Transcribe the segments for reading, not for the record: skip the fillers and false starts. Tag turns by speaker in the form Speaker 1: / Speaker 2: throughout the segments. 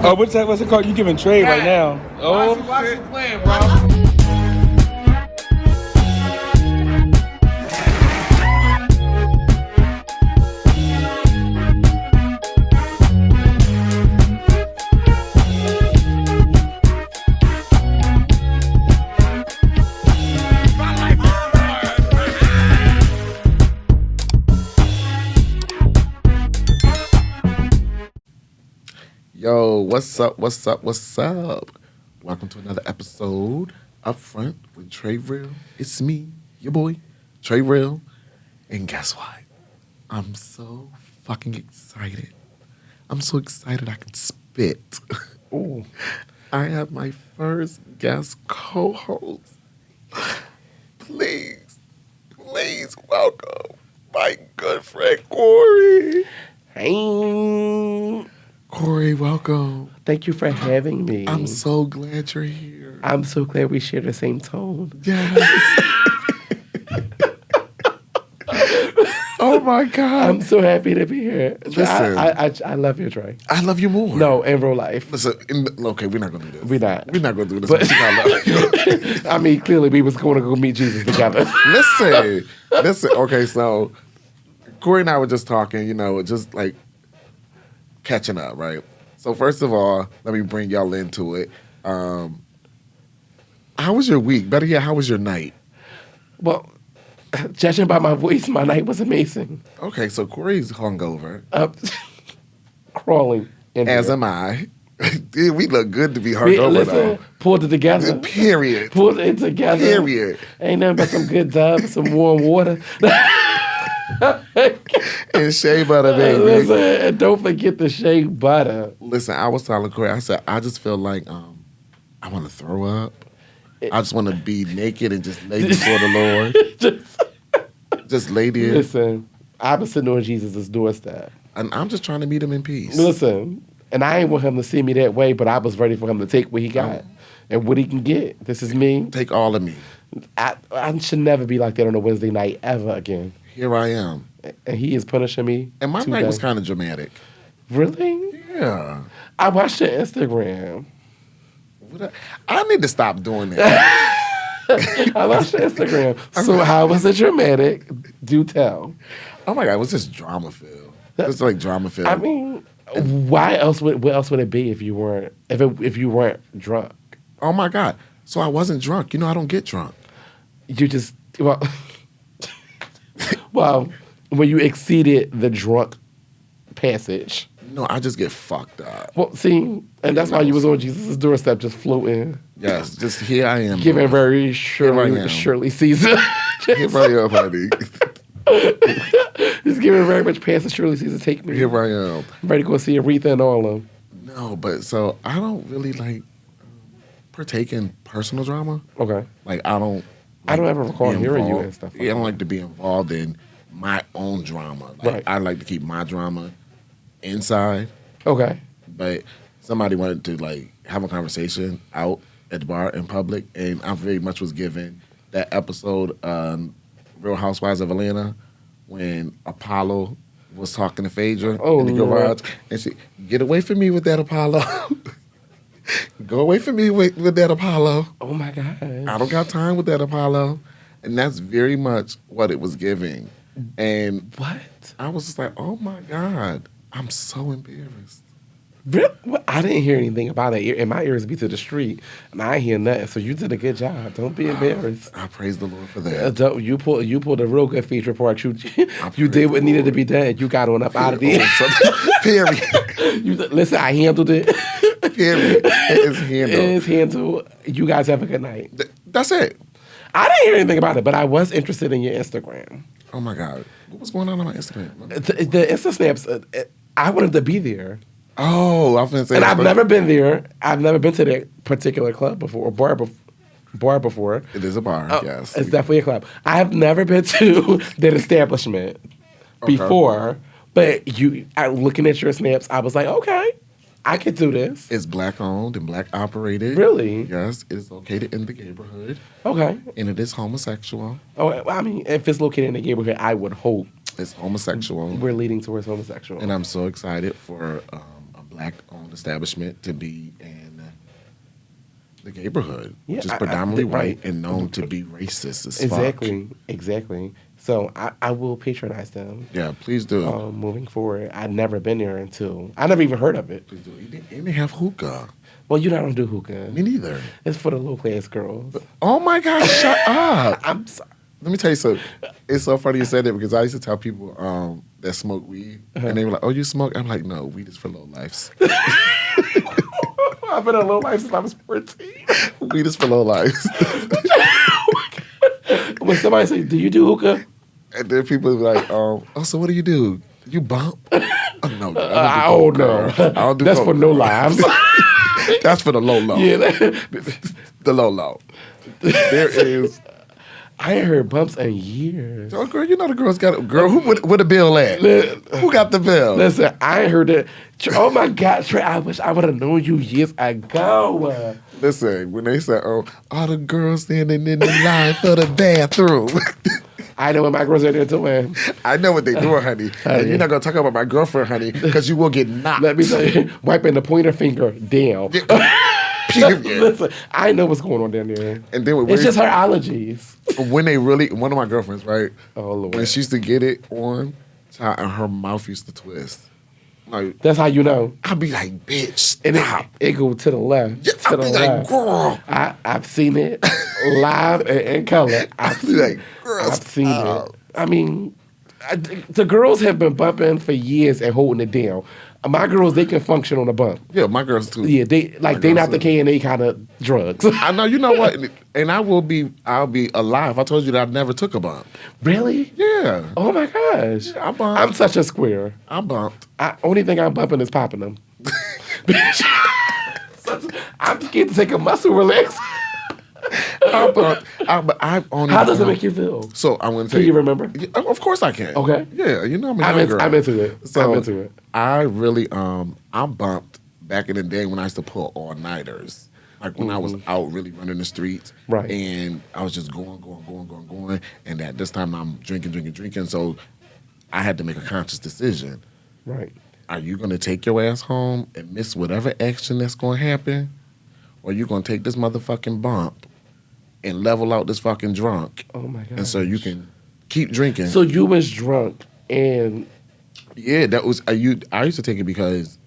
Speaker 1: Oh, what's it called? You giving trade right now? Oh,
Speaker 2: Watch the plan, bro.
Speaker 3: Yo, what's up? What's up? What's up? Welcome to another episode Upfront with Trey Real. It's me, your boy, Trey Real. And guess what? I'm so fucking excited. I'm so excited I can spit.
Speaker 2: Ooh.
Speaker 3: I have my first guest co-host. Please welcome my good friend Corey.
Speaker 2: Hey.
Speaker 3: Corey, welcome.
Speaker 2: Thank you for having me.
Speaker 3: I'm so glad you're here.
Speaker 2: I'm so glad we share the same tone.
Speaker 3: Yes. Oh my God.
Speaker 2: I'm so happy to be here.
Speaker 3: Listen.
Speaker 2: I love you, Trey.
Speaker 3: I love you more.
Speaker 2: No, in real life.
Speaker 3: Listen, okay, we're not going to do this.
Speaker 2: We're not.
Speaker 3: We're not going to do this.
Speaker 2: But-
Speaker 3: I love you.
Speaker 2: I mean, clearly we was going to go meet Jesus together.
Speaker 3: Listen. Okay, so Corey and I were just talking, just like catching up, right? So first of all, let me bring y'all into it. How was your week? Better yet, how was your night?
Speaker 2: Well, judging by my voice, my night was amazing.
Speaker 3: Okay, so Corey's hungover.
Speaker 2: Crawling.
Speaker 3: As am I. Dude, we look good to be hungover, though.
Speaker 2: Pulled it together.
Speaker 3: Period.
Speaker 2: Pulled it together.
Speaker 3: Period.
Speaker 2: Ain't nothing but some good Dove, some warm water.
Speaker 3: And shea butter, baby.
Speaker 2: Listen, and don't forget the shea butter.
Speaker 3: Listen, I was telling Corey, I said, I just feel like I want to throw up. I just want to be naked and just lay before the Lord. Just lay there.
Speaker 2: Listen, I was sitting on Jesus' doorstep.
Speaker 3: And I'm just trying to meet him in peace.
Speaker 2: Listen, and I ain't want him to see me that way, but I was ready for him to take what he got and what he can get. This is me.
Speaker 3: Take all of me.
Speaker 2: I should never be like that on a Wednesday night ever again.
Speaker 3: Here I am.
Speaker 2: And he is punishing me.
Speaker 3: And my night was kind of dramatic.
Speaker 2: Really?
Speaker 3: Yeah.
Speaker 2: I watched your Instagram.
Speaker 3: I need to stop doing that.
Speaker 2: I watched your Instagram. So how was it dramatic? Do tell.
Speaker 3: Oh my God, it was just drama filled. It was like drama filled.
Speaker 2: I mean, what else would it be if you weren't drunk?
Speaker 3: Oh my God. So I wasn't drunk. I don't get drunk.
Speaker 2: You just well, when you exceeded the drunk passage.
Speaker 3: No, I just get fucked up.
Speaker 2: Well, see, and that's why you was on Jesus' doorstep just floating.
Speaker 3: Yes, just here I am.
Speaker 2: Giving very Shirley Caesar.
Speaker 3: Here I am, honey.
Speaker 2: Just giving very much past to Shirley Caesar. Take me.
Speaker 3: Here I am.
Speaker 2: I'm ready to go see Aretha and all of them.
Speaker 3: No, but so I don't really like partake in personal drama.
Speaker 2: Okay.
Speaker 3: Like I don't
Speaker 2: ever recall hearing you and stuff.
Speaker 3: I don't like to be involved in my own drama. Like,
Speaker 2: right.
Speaker 3: I like to keep my drama inside.
Speaker 2: Okay.
Speaker 3: But somebody wanted to like have a conversation out at the bar in public, and I very much was given that episode, Real Housewives of Atlanta, when Apollo was talking to Phaedra in the garage, and she, get away from me with that Apollo. Go away from me with that Apollo.
Speaker 2: Oh my God.
Speaker 3: I don't got time with that Apollo. And that's very much what it was giving. And
Speaker 2: what?
Speaker 3: I was just like, oh my God, I'm so embarrassed.
Speaker 2: Really? Well, I didn't hear anything about it. And my ears be to the street, and I ain't hear nothing. So you did a good job. Don't be embarrassed.
Speaker 3: I praise the Lord for that.
Speaker 2: You pulled a real good feature part. You did what needed to be done. You got on up out of there.
Speaker 3: Period.
Speaker 2: Listen, I handled it.
Speaker 3: Period. It is handled.
Speaker 2: It is handled. You guys have a good night.
Speaker 3: That's it.
Speaker 2: I didn't hear anything about it, but I was interested in your Instagram.
Speaker 3: Oh my God. What was going on my Instagram?
Speaker 2: The Insta Snaps, I wanted to be there.
Speaker 3: Oh, I was going to say
Speaker 2: and I've never been there. I've never been to that particular club before, or bar before.
Speaker 3: It is a bar, yes.
Speaker 2: It's definitely a club. I have never been to that establishment before, but looking at your snaps, I was like, okay, I could do this.
Speaker 3: It's black owned and black operated.
Speaker 2: Really?
Speaker 3: Yes, it is located in the neighborhood.
Speaker 2: Okay.
Speaker 3: And it is homosexual.
Speaker 2: Oh, I mean, if it's located in the neighborhood, I would hope
Speaker 3: it's homosexual.
Speaker 2: We're leading towards homosexual.
Speaker 3: And I'm so excited for a black-owned establishment to be in the neighborhood, which is
Speaker 2: Yeah,
Speaker 3: predominantly
Speaker 2: right.
Speaker 3: white and known to be racist as
Speaker 2: Exactly. So I will patronize them.
Speaker 3: Yeah, please do.
Speaker 2: Moving forward, I'd never been there until I never even heard of it.
Speaker 3: Please do. And they have hookah.
Speaker 2: Well, you know I don't do hookah.
Speaker 3: Me neither.
Speaker 2: It's for the low class girls.
Speaker 3: Oh my gosh, shut up.
Speaker 2: I'm sorry.
Speaker 3: Let me tell you something. It's so funny you said that because I used to tell people that smoke weed, and they were like, "Oh, you smoke?" I'm like, "No, weed is for low lifes."
Speaker 2: I've been a low life since I was 14.
Speaker 3: Weed is for low lives.
Speaker 2: When somebody say, "Do you do hookah?"
Speaker 3: And then people be like, "Oh, so what do you do? You bump?" Oh no, I
Speaker 2: don't
Speaker 3: don't do coke, girl. I don't do
Speaker 2: That's
Speaker 3: coke,
Speaker 2: for no
Speaker 3: girl.
Speaker 2: lives.
Speaker 3: That's for the low low.
Speaker 2: Yeah,
Speaker 3: The low low. There is.
Speaker 2: I ain't heard bumps in years.
Speaker 3: Oh, girl, you know the girls got girl. Where the bill at? Who got the bill?
Speaker 2: Listen, I ain't heard that. Oh my God, Trey, I wish I would have known you years ago.
Speaker 3: Listen, when they say, "Oh, all the girls standing in the line for the bathroom,"
Speaker 2: I know what my girls are there doing.
Speaker 3: I know what they doing, honey. And you're not gonna talk about my girlfriend, honey, because you will get knocked.
Speaker 2: Let me tell you, wiping the pointer finger down. Listen, I know what's going on down there.
Speaker 3: And then
Speaker 2: it's just her allergies.
Speaker 3: When they really, one of my girlfriends, right?
Speaker 2: Oh Lord.
Speaker 3: When she used to get it on, and her mouth used to twist. Like,
Speaker 2: that's how you know.
Speaker 3: I'd be like, "Bitch,
Speaker 2: and
Speaker 3: stop."
Speaker 2: it go to the left.
Speaker 3: Yeah,
Speaker 2: to
Speaker 3: I'd
Speaker 2: the
Speaker 3: be
Speaker 2: left.
Speaker 3: like, "Girl."
Speaker 2: I've seen it live and in color. I've
Speaker 3: be like, "Girl,
Speaker 2: seen
Speaker 3: stop."
Speaker 2: it. I mean, the girls have been bumping for years and holding it down. My girls, they can function on a bump.
Speaker 3: Yeah, my girls too.
Speaker 2: Yeah, they not the K&A kind of drugs.
Speaker 3: I know. You know what? And I'll be alive. I told you that I never took a bump.
Speaker 2: Really?
Speaker 3: Yeah.
Speaker 2: Oh my gosh.
Speaker 3: Yeah, I bumped.
Speaker 2: I'm such a square.
Speaker 3: I bumped.
Speaker 2: Only thing I'm bumping is popping them. I'm scared to take a muscle relax.
Speaker 3: I bumped. But I've only.
Speaker 2: How does it make you feel?
Speaker 3: So I'm going to tell
Speaker 2: Can you remember?
Speaker 3: Yeah, of course I can.
Speaker 2: Okay.
Speaker 3: Yeah, you know I'm a young girl.
Speaker 2: I'm into it.
Speaker 3: So
Speaker 2: I'm into it.
Speaker 3: I really I bumped back in the day when I used to pull all-nighters. Like when I was out really running the streets.
Speaker 2: Right.
Speaker 3: And I was just going. And at this time I'm drinking. So I had to make a conscious decision.
Speaker 2: Right.
Speaker 3: Are you going to take your ass home and miss whatever action that's going to happen? Or are you going to take this motherfucking bump and level out this fucking drunk?
Speaker 2: Oh my God.
Speaker 3: And so you can keep drinking.
Speaker 2: So you was drunk and...
Speaker 3: Yeah, that was... I used to take it because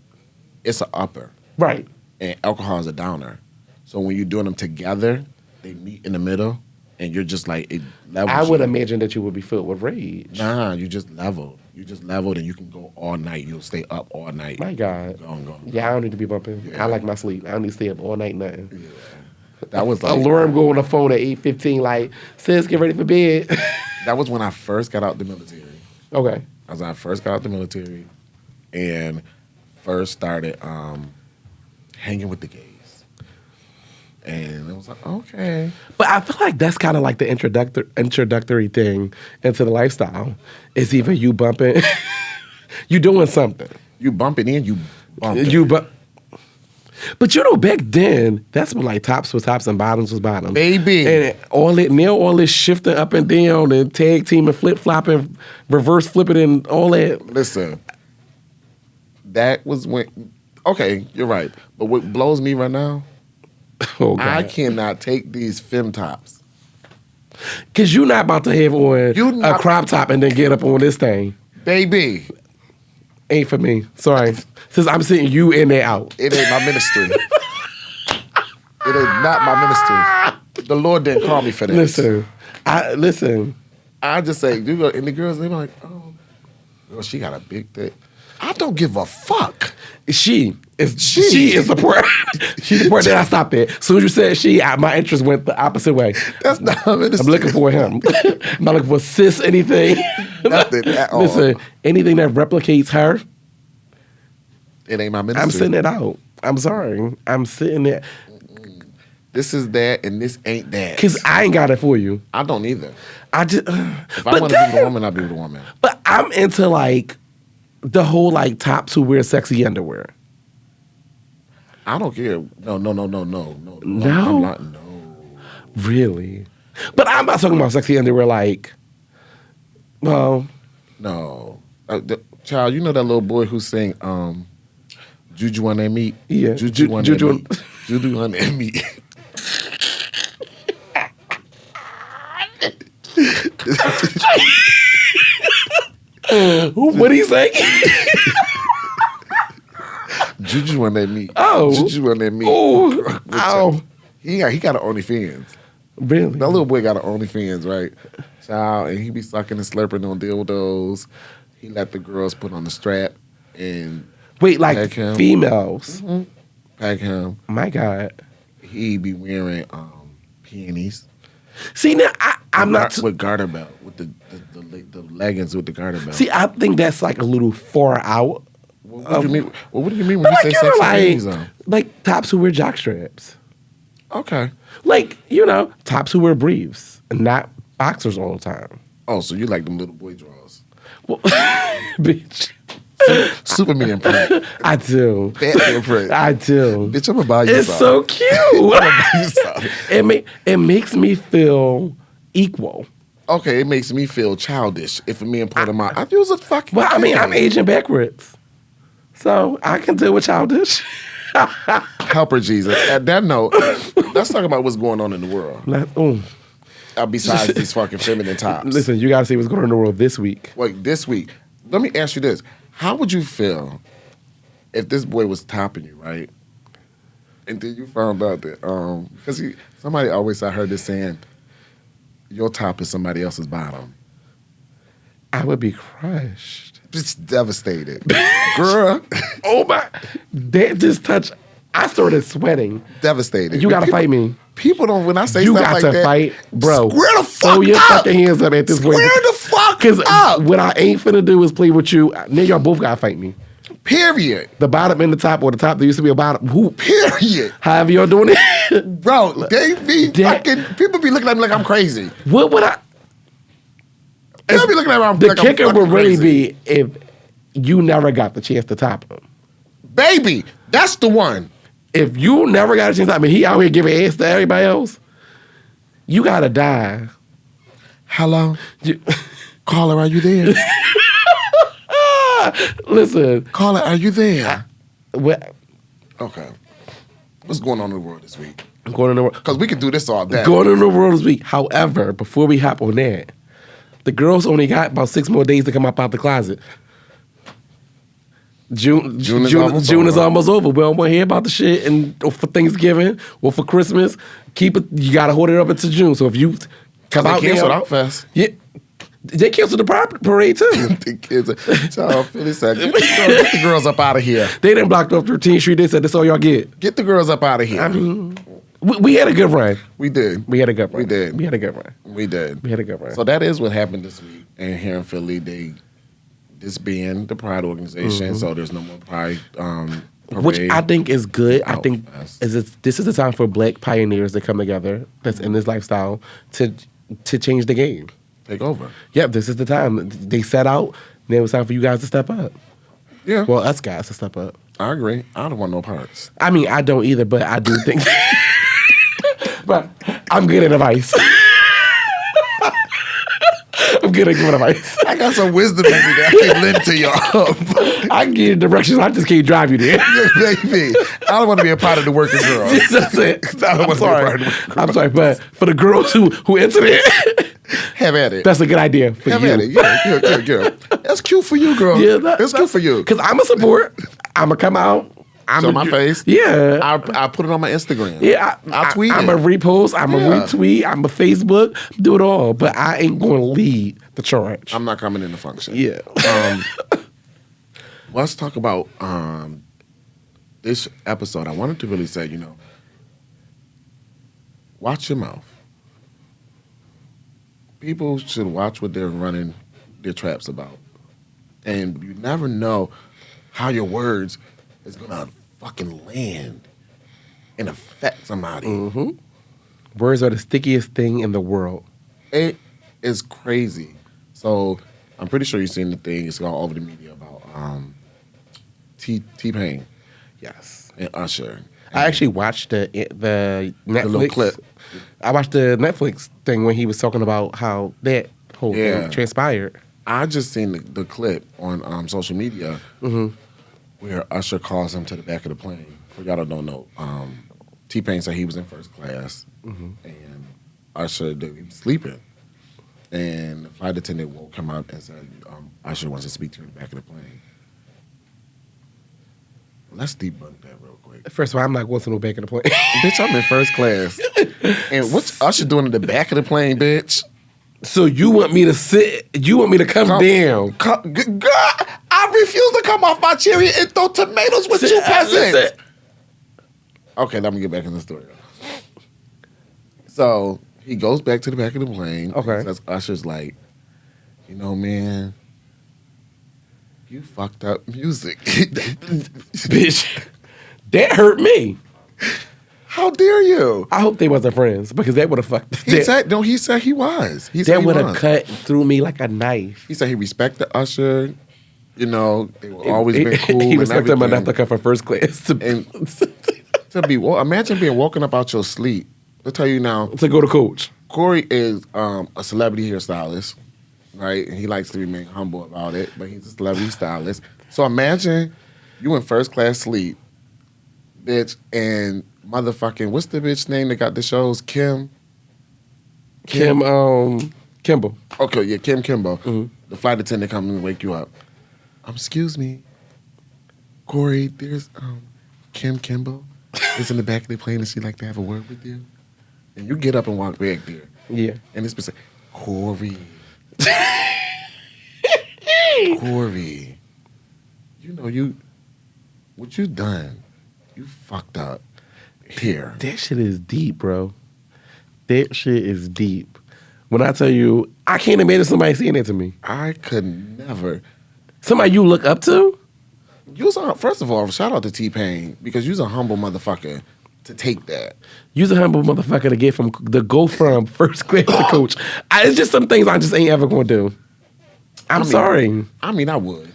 Speaker 3: it's an upper.
Speaker 2: Right.
Speaker 3: And alcohol is a downer. So when you're doing them together, they meet in the middle and you're just like... It levels
Speaker 2: I would
Speaker 3: you.
Speaker 2: imagine that you would be filled with rage.
Speaker 3: Nah, you just leveled. You just leveled and you can go all night. You'll stay up all night.
Speaker 2: My God.
Speaker 3: Go.
Speaker 2: Yeah, I don't need to be bumping.
Speaker 3: Yeah.
Speaker 2: I like my sleep. I don't need to stay up all night, nothing.
Speaker 3: Yeah. That was like...
Speaker 2: Alarm go on the phone at 8:15 like, sis, get ready for bed.
Speaker 3: That was when I first got out the military.
Speaker 2: Okay.
Speaker 3: As I first got out the military and first started hanging with the gays. And it was like, okay.
Speaker 2: But I feel like that's kind of like the introductory thing into the lifestyle. It's either you bumping, you doing something.
Speaker 3: You bumping in, you bumping.
Speaker 2: But you know, back then, that's when like tops was tops and bottoms was bottoms.
Speaker 3: Baby.
Speaker 2: And all this shifting up and down and tag team and flip flopping, reverse flipping and all that.
Speaker 3: Listen, that was when, okay, you're right. But what blows me right now,
Speaker 2: Oh, God.
Speaker 3: I cannot take these fem tops.
Speaker 2: Because you're not about to have on a crop top and then get up on this thing.
Speaker 3: Baby.
Speaker 2: Ain't for me. Sorry. Since I'm sitting you in there out.
Speaker 3: It ain't my ministry. It is not my ministry. The Lord didn't call me for that.
Speaker 2: Listen.
Speaker 3: I just say, you go, and the girls, they be like, oh, girl, she got a big dick. I don't give a fuck.
Speaker 2: She is the part. She's the part that I stopped at. As soon as you said she, my interest went the opposite way.
Speaker 3: That's not my ministry.
Speaker 2: I'm looking for him. I'm not looking for sis anything.
Speaker 3: Nothing at all.
Speaker 2: Listen, anything that replicates her,
Speaker 3: it ain't my ministry.
Speaker 2: I'm sitting it out. I'm sorry. I'm sitting there.
Speaker 3: This is that and this ain't that.
Speaker 2: Because I ain't got it for you.
Speaker 3: I don't either.
Speaker 2: If
Speaker 3: I want to be with a woman, I'll be with a woman.
Speaker 2: But I'm into like the whole like tops who wear sexy underwear.
Speaker 3: I don't care. No.
Speaker 2: No?
Speaker 3: I'm not, no.
Speaker 2: Really? But I'm not talking about sexy underwear like, well.
Speaker 3: No. Child, you know that little boy who sang Juju want that meat?
Speaker 2: Yeah.
Speaker 3: Juju want
Speaker 2: Juju
Speaker 3: that meat. Juju want that meat.
Speaker 2: What he say?
Speaker 3: Juju want that meat.
Speaker 2: Oh.
Speaker 3: Juju want that meat.
Speaker 2: Oh. Ow.
Speaker 3: He got an OnlyFans.
Speaker 2: Really?
Speaker 3: That little boy got an OnlyFans, right? Child, and he be sucking and slurping on dildos. He let the girls put on the strap and
Speaker 2: Wait, like
Speaker 3: pack him.
Speaker 2: females?
Speaker 3: Pack him.
Speaker 2: My God.
Speaker 3: He be wearing peonies.
Speaker 2: See, now I'm not.
Speaker 3: With garter belt, with the leggings with the garter belt.
Speaker 2: See, I think that's like a little far out.
Speaker 3: What do you mean? Well, what do you mean when you say
Speaker 2: Like,
Speaker 3: sexy
Speaker 2: like,
Speaker 3: peonies on?
Speaker 2: like tops who wear jock straps.
Speaker 3: Okay.
Speaker 2: Like, tops who wear briefs and not boxers all the time.
Speaker 3: Oh, so you like them little boy drawers?
Speaker 2: Well, bitch.
Speaker 3: Super me imprint.
Speaker 2: I do.
Speaker 3: Fat imprint.
Speaker 2: I do.
Speaker 3: Bitch, I'm gonna buy you
Speaker 2: It's
Speaker 3: some.
Speaker 2: so cute.
Speaker 3: I'm gonna buy you some.
Speaker 2: It makes me feel equal.
Speaker 3: Okay, it makes me feel childish if a man put them out. I feel a fucking.
Speaker 2: Well, I mean,
Speaker 3: kid.
Speaker 2: I'm aging backwards. So I can deal with childish.
Speaker 3: Help her, Jesus. At that note, let's talk about what's going on in the world. Besides these fucking feminine tops.
Speaker 2: Listen, you got to see what's going on in the world this week.
Speaker 3: Wait, this week. Let me ask you this. How would you feel if this boy was topping you, right? And then you found out that, because somebody always, I heard this saying, your top is somebody else's bottom.
Speaker 2: I would be crushed.
Speaker 3: Just devastated. Girl.
Speaker 2: Oh my. That just touched. I started sweating.
Speaker 3: Devastated.
Speaker 2: You got to fight me.
Speaker 3: People don't, when I say
Speaker 2: You
Speaker 3: stuff
Speaker 2: got
Speaker 3: like
Speaker 2: to
Speaker 3: that.
Speaker 2: fight, bro.
Speaker 3: Square the fuck
Speaker 2: Throw your
Speaker 3: up.
Speaker 2: fucking hands up at this point.
Speaker 3: Square the fuck
Speaker 2: Because
Speaker 3: up.
Speaker 2: what I ain't finna do is play with you. Then y'all both got to fight me.
Speaker 3: Period.
Speaker 2: The bottom and the top, or the top that used to be a bottom. Who?
Speaker 3: Period.
Speaker 2: However y'all doing it.
Speaker 3: Bro, they be
Speaker 2: That-
Speaker 3: fucking, people be looking at me like I'm crazy.
Speaker 2: What would I?
Speaker 3: They be looking at me
Speaker 2: The
Speaker 3: like I'm
Speaker 2: kicker
Speaker 3: fucking
Speaker 2: would really
Speaker 3: crazy.
Speaker 2: be if you never got the chance to top him.
Speaker 3: Baby, that's the one.
Speaker 2: If you never got a chance to top him, he out here giving ass to everybody else, you gotta die.
Speaker 3: Hello?
Speaker 2: You-
Speaker 3: Caller, are you there?
Speaker 2: Listen,
Speaker 3: Caller, are you there?
Speaker 2: what,
Speaker 3: Okay. What's going on in the world this week?
Speaker 2: going in the world.
Speaker 3: Because we can do this all day.
Speaker 2: Going in the world this week. However, before we hop on that, the girls only got about 6 more days to come up out the closet. June is almost over. We don't want to hear about the shit and or for Thanksgiving or for Christmas. Keep it. You gotta hold it up until June. So if you come out
Speaker 3: They canceled
Speaker 2: now,
Speaker 3: Outfest.
Speaker 2: yeah, they canceled the parade too.
Speaker 3: The kids child, Philly said, get the girls up out of here.
Speaker 2: They done blocked off 13th Street. They said that's all y'all get.
Speaker 3: Get the girls up out of here.
Speaker 2: I mean, we had a good run.
Speaker 3: we did.
Speaker 2: We had a good run.
Speaker 3: We did.
Speaker 2: We had a good run.
Speaker 3: We did.
Speaker 2: We had a good run.
Speaker 3: So that is what happened this week. And here in Philly, they disband the Pride organization, so there's no more Pride parade.
Speaker 2: Which I think is good. I think
Speaker 3: Outfest.
Speaker 2: this is the time for Black pioneers to come together that's in this lifestyle to change the game.
Speaker 3: Take over.
Speaker 2: Yep, this is the time. They set out, then it was time for you guys to step up.
Speaker 3: Yeah.
Speaker 2: Well, us guys to step up.
Speaker 3: I agree. I don't want no parts.
Speaker 2: I mean, I don't either, but I do think. But I'm good at advice. I'm good at giving advice.
Speaker 3: I got some wisdom in me that I can lend to y'all.
Speaker 2: I can give you directions. I just can't drive you there.
Speaker 3: Baby, I don't want to be a part of the working girl.
Speaker 2: That's it.
Speaker 3: I don't want to be a part
Speaker 2: Sorry.
Speaker 3: of the working girl.
Speaker 2: I'm sorry, but for the girls who enter it,
Speaker 3: Have at it.
Speaker 2: that's a good idea for
Speaker 3: Have
Speaker 2: you.
Speaker 3: at it. Yeah. That's cute for you, girl.
Speaker 2: Yeah,
Speaker 3: that's cute for you.
Speaker 2: Because I'm a support. I'm going to come out.
Speaker 3: Show my face.
Speaker 2: Yeah.
Speaker 3: I put it on my Instagram.
Speaker 2: Yeah,
Speaker 3: I'll tweet
Speaker 2: I'm
Speaker 3: it.
Speaker 2: a repost. I'm a
Speaker 3: Yeah.
Speaker 2: retweet. I'm a Facebook. Do it all, but I ain't going to lead the charge.
Speaker 3: I'm not coming in the function.
Speaker 2: Yeah.
Speaker 3: Let's talk about this episode. I wanted to really say, watch your mouth. People should watch what they're running their traps about. And you never know how your words is going to fucking land and affect somebody.
Speaker 2: Mm-hmm. Words are the stickiest thing in the world.
Speaker 3: It is crazy. So I'm pretty sure you've seen the thing. It's all over the media about T-Pain
Speaker 2: Yes.
Speaker 3: and Usher.
Speaker 2: I actually watched the Netflix.
Speaker 3: little clip.
Speaker 2: I watched the Netflix thing when he was talking about how that whole
Speaker 3: Yeah.
Speaker 2: thing transpired.
Speaker 3: I just seen the clip on social media, where Usher calls him to the back of the plane. For y'all that don't know, T-Pain said he was in first class, and Usher, he was sleeping. And the flight attendant woke him up and said, Usher wants to speak to you in the back of the plane. Let's debunk that real quick.
Speaker 2: First of all, I'm not going to no back of the plane.
Speaker 3: Bitch, I'm in first class. And what's Usher doing in the back of the plane, bitch?
Speaker 2: So you want me to sit? You want me to come down?
Speaker 3: Girl, I refuse to come off my cherry and throw tomatoes with you peasants. Okay, let me get back in the story. So he goes back to the back of the plane.
Speaker 2: Okay.
Speaker 3: Says Usher's like, you know, man, you fucked up music.
Speaker 2: Bitch, that hurt me.
Speaker 3: How dare you?
Speaker 2: I hope they wasn't friends because that would have fucked.
Speaker 3: He said he was. He said
Speaker 2: that
Speaker 3: he
Speaker 2: would have
Speaker 3: was.
Speaker 2: cut through me like a knife.
Speaker 3: He said he respected Usher. You know, they were always been cool.
Speaker 2: He respected him
Speaker 3: and
Speaker 2: enough to come from first class
Speaker 3: to be. Imagine being woken up out your sleep. I'll tell you now.
Speaker 2: to go to coach.
Speaker 3: Corey is a celebrity hairstylist, right? And he likes to remain humble about it, but he's a celebrity stylist. So imagine you in first class sleep, bitch, and motherfucking, what's the bitch name that got the shows? Kim
Speaker 2: Kimball.
Speaker 3: Okay, yeah, Kim Kimbo.
Speaker 2: Mm-hmm.
Speaker 3: The flight attendant comes and wake you up. Excuse me, Corey, there's Kim Kimbo is in the back of the plane and she'd like to have a word with you. And you get up and walk back there.
Speaker 2: Yeah.
Speaker 3: And it's like, Corey. Corey. You know, what you done, you fucked up here.
Speaker 2: That shit is deep, bro. That shit is deep. When I tell you, I can't imagine somebody saying that to me.
Speaker 3: I could never.
Speaker 2: Somebody you look up to?
Speaker 3: First of all, shout out to T-Pain because you're a humble motherfucker to take that.
Speaker 2: You're a humble motherfucker to go from first class to coach. It's just some things I just ain't ever gonna do. I'm sorry.
Speaker 3: I mean, I would.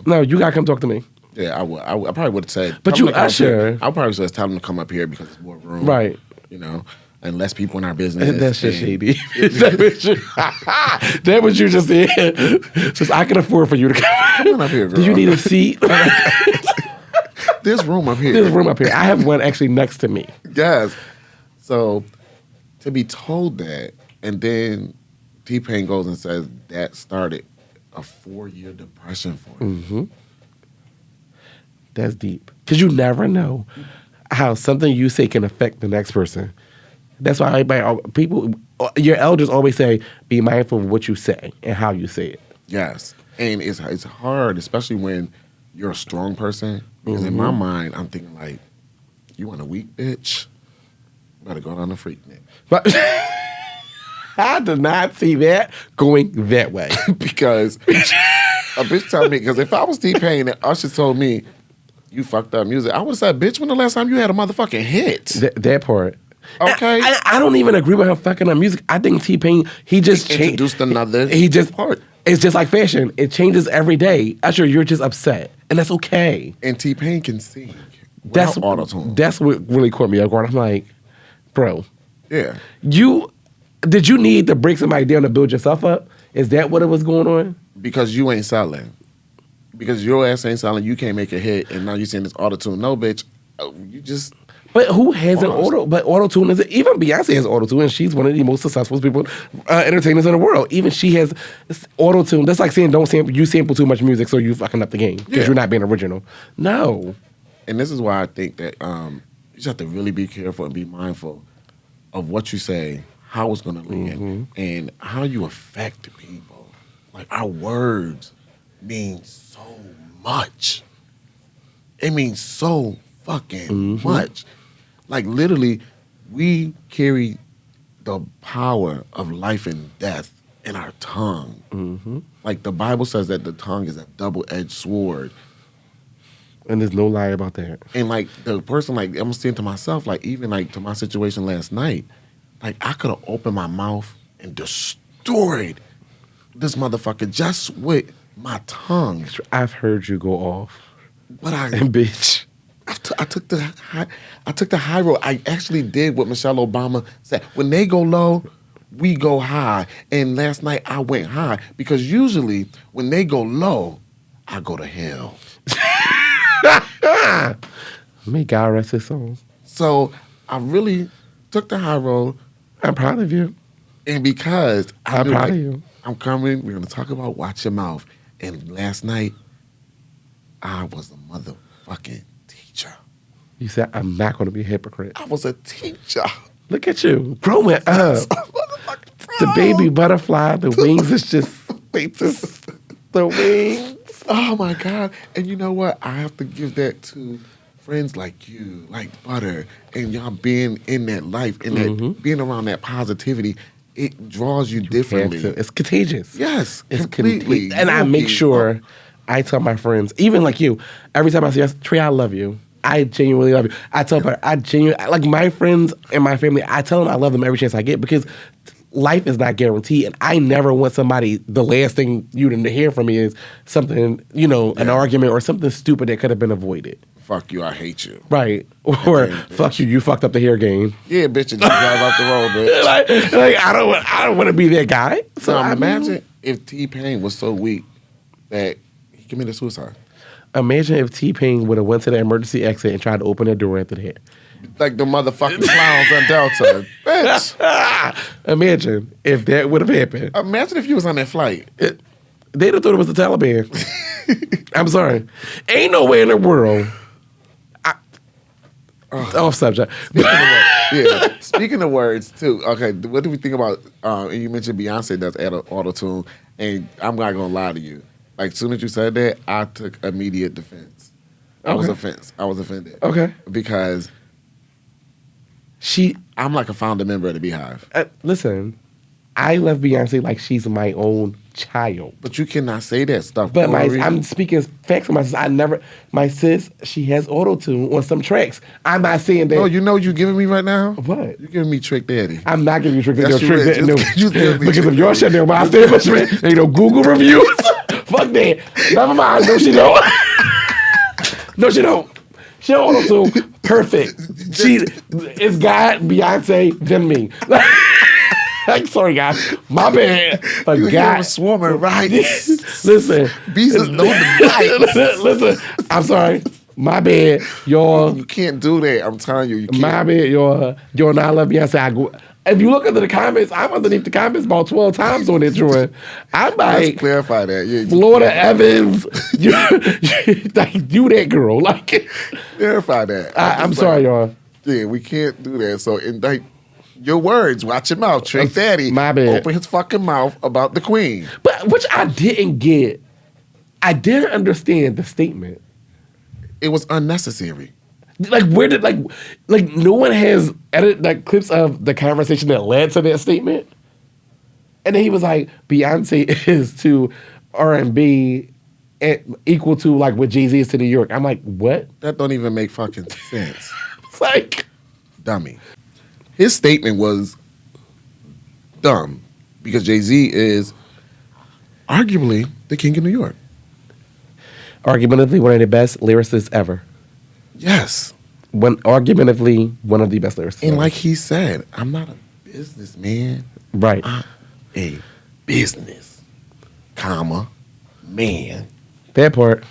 Speaker 2: No, you gotta come talk to me.
Speaker 3: Yeah, I would. I probably would have said.
Speaker 2: But you Usher.
Speaker 3: I probably just tell them to come up here because it's more room.
Speaker 2: Right.
Speaker 3: You know, and less people in our business.
Speaker 2: That's just shady. That what you just said. Just I can afford for you to come.
Speaker 3: Come on up here, girl.
Speaker 2: Do you need a seat?
Speaker 3: There's room up here.
Speaker 2: There's room up here. I have one actually next to me.
Speaker 3: Yes. So to be told that, and then T-Pain goes and says that started a 4-year depression for him.
Speaker 2: Mm-hmm. That's deep. Because you never know how something you say can affect the next person. That's why your elders always say, be mindful of what you say and how you say it.
Speaker 3: Yes. And it's hard, especially when you're a strong person. Because in my mind, I'm thinking like, you want a weak bitch? You better go down the Freaknik.
Speaker 2: But I did not see that going that way.
Speaker 3: Because a bitch told me, because if I was T-Pain and Usher told me, you fucked up music, I would have said, bitch, when the last time you had a motherfucking hit?
Speaker 2: That part.
Speaker 3: Okay.
Speaker 2: I don't even agree with him fucking up music. I think T-Pain, he
Speaker 3: introduced another part.
Speaker 2: It's just like fashion. It changes every day. Usher, you're just upset. And that's okay.
Speaker 3: And T-Pain can sing without auto-tune.
Speaker 2: That's what really caught me up guard. I'm like, bro.
Speaker 3: Yeah.
Speaker 2: Did you need to break somebody down to build yourself up? Is that what it was going on?
Speaker 3: Because you ain't selling. Because your ass ain't selling, you can't make a hit, and now you saying this auto-tune. No, bitch. You just...
Speaker 2: But who has an auto? But auto-tune is even Beyonce has auto-tune, and she's one of the most successful people, entertainers in the world. Even she has auto-tune. That's like saying you sample too much music, so you fucking up the game because you're not being original. No.
Speaker 3: And this is why I think that you just have to really be careful and be mindful of what you say, how it's going to land, and how you affect people. Like our words mean so much. It means so fucking much. Like literally, we carry the power of life and death in our tongue. Like the Bible says that the tongue is a double-edged sword.
Speaker 2: And there's no lie about that.
Speaker 3: And like the person, like I'm saying to myself, like even like to my situation last night, like I could have opened my mouth and destroyed this motherfucker just with my tongue.
Speaker 2: I've heard you go off.
Speaker 3: But
Speaker 2: and bitch.
Speaker 3: I took the high road. I actually did what Michelle Obama said. When they go low, we go high. And last night I went high because usually when they go low, I go to hell.
Speaker 2: May God rest his soul.
Speaker 3: So I really took the high road,
Speaker 2: I'm proud of you.
Speaker 3: and because
Speaker 2: I'm proud of you.
Speaker 3: I'm coming, we're gonna talk about Watch Your Mouth. And last night, I was a motherfucking teacher.
Speaker 2: You said I'm not going to be a hypocrite.
Speaker 3: I was a teacher.
Speaker 2: Look at you, growing up. The baby butterfly, the wings is just, the wings.
Speaker 3: Oh my God. And you know what? I have to give that to friends like you, like Butter, and y'all being in that life, and that being around that positivity, it draws you differently.
Speaker 2: It's contagious.
Speaker 3: Yes,
Speaker 2: It's
Speaker 3: completely.
Speaker 2: And I make sure I tell my friends, even like you, every time I say, Trey, I love you. I genuinely love you. I tell her, like my friends and my family, I tell them I love them every chance I get because life is not guaranteed. And I never want somebody, the last thing you to hear from me is something, an argument or something stupid that could have been avoided.
Speaker 3: Fuck you, I hate you.
Speaker 2: Right. Or fuck you fucked up the hair game.
Speaker 3: Yeah, bitch, and you drive out the road, bitch.
Speaker 2: like I don't want to be that guy. So
Speaker 3: now, imagine if T-Pain was so weak that he committed suicide.
Speaker 2: Imagine if T-Pain would have went to the emergency exit and tried to open that door after that.
Speaker 3: Like the motherfucking clowns on Delta. Bitch.
Speaker 2: Imagine if that would have happened.
Speaker 3: Imagine if you was on that flight.
Speaker 2: They'd have thought it was the Taliban. I'm sorry. Ain't no way in the world. Off subject.
Speaker 3: Speaking of words, too. Okay, what do we think about? And you mentioned Beyonce does add auto tune, and I'm not gonna lie to you. Like, as soon as you said that, I took immediate defense. I was offended.
Speaker 2: Okay,
Speaker 3: because I'm like a founder member of the Beehive.
Speaker 2: Listen, I love Beyonce like she's my own child.
Speaker 3: But you cannot say that stuff.
Speaker 2: But I'm speaking facts for my sis. My sis, she has auto-tune on some tracks. I'm not saying that.
Speaker 3: No, you know what you're giving me right now?
Speaker 2: What?
Speaker 3: You're giving me Trick Daddy.
Speaker 2: I'm not giving you Trick Daddy.
Speaker 3: Yes, you is.
Speaker 2: Because if y'all shut down my establishment, ain't no Google reviews. Fuck that. Never mind. No, she don't. No, she don't. She don't auto-tune. Perfect. It's God, Beyonce, then me. Sorry, guys. My bad. But
Speaker 3: you
Speaker 2: God,
Speaker 3: hear swarming, right?
Speaker 2: Listen.
Speaker 3: Bees is known to bite.
Speaker 2: Listen. I'm sorry. My bad, y'all.
Speaker 3: You can't do that. I'm telling you. You can't.
Speaker 2: My bad, y'all. Y'all not love Beyonce. If you look under the comments, I'm underneath the comments about 12 times on that joint. I'm like,
Speaker 3: let's clarify that. Yeah,
Speaker 2: Florida Evans, you do that, girl. Like,
Speaker 3: clarify that.
Speaker 2: I'm sorry, y'all.
Speaker 3: Yeah, we can't do that. So indict your words. Watch your mouth. Trick Daddy.
Speaker 2: My bad.
Speaker 3: Open his fucking mouth about the Queen.
Speaker 2: But which I didn't get. I didn't understand the statement.
Speaker 3: It was unnecessary.
Speaker 2: Like where did like no one has edited like clips of the conversation that led to that statement, and then he was like, Beyonce is to R&B equal to like what Jay-Z is to New York. I'm like, what?
Speaker 3: That don't even make fucking sense.
Speaker 2: It's like
Speaker 3: dummy. His statement was dumb because Jay-Z is arguably the king of New York.
Speaker 2: Argumentatively one of the best lyricists ever.
Speaker 3: Yes.
Speaker 2: Argumentatively one of the best lyricists
Speaker 3: and
Speaker 2: ever.
Speaker 3: like he said, I'm not a businessman.
Speaker 2: Right.
Speaker 3: I'm a business, comma, man.
Speaker 2: That part.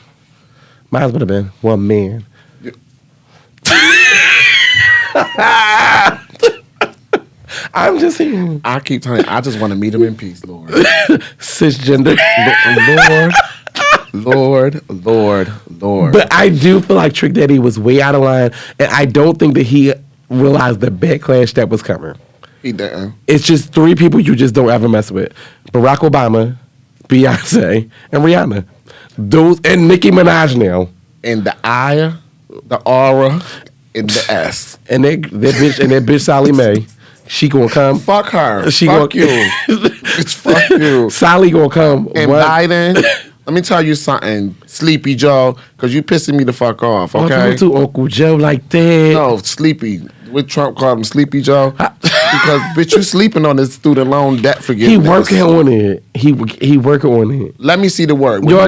Speaker 2: Mine would have been one man.
Speaker 3: Yeah.
Speaker 2: I'm just saying.
Speaker 3: I keep telling you, I just want to meet him in peace, Lord.
Speaker 2: Cisgender.
Speaker 3: Lord.
Speaker 2: But I do feel like Trick Daddy was way out of line, and I don't think that he realized the backlash that was coming.
Speaker 3: He didn't.
Speaker 2: It's just three people you just don't ever mess with: Barack Obama, Beyonce, and Rihanna. Those and Nicki Minaj now.
Speaker 3: And the I, the aura, and the S.
Speaker 2: And that bitch Sally Mae. She gonna come.
Speaker 3: Fuck her.
Speaker 2: She
Speaker 3: fuck
Speaker 2: gonna,
Speaker 3: you. Bitch, fuck you.
Speaker 2: Sally gonna come.
Speaker 3: And
Speaker 2: what?
Speaker 3: Biden. Let me tell you something, Sleepy Joe, because you pissing me the fuck off, okay?
Speaker 2: Don't to Uncle Joe like that.
Speaker 3: No, Sleepy. What Trump called him, Sleepy Joe? Because, bitch, you sleeping on this student loan debt forgiveness.
Speaker 2: He working on it. He working on it.
Speaker 3: Let me see the word.
Speaker 2: Y'all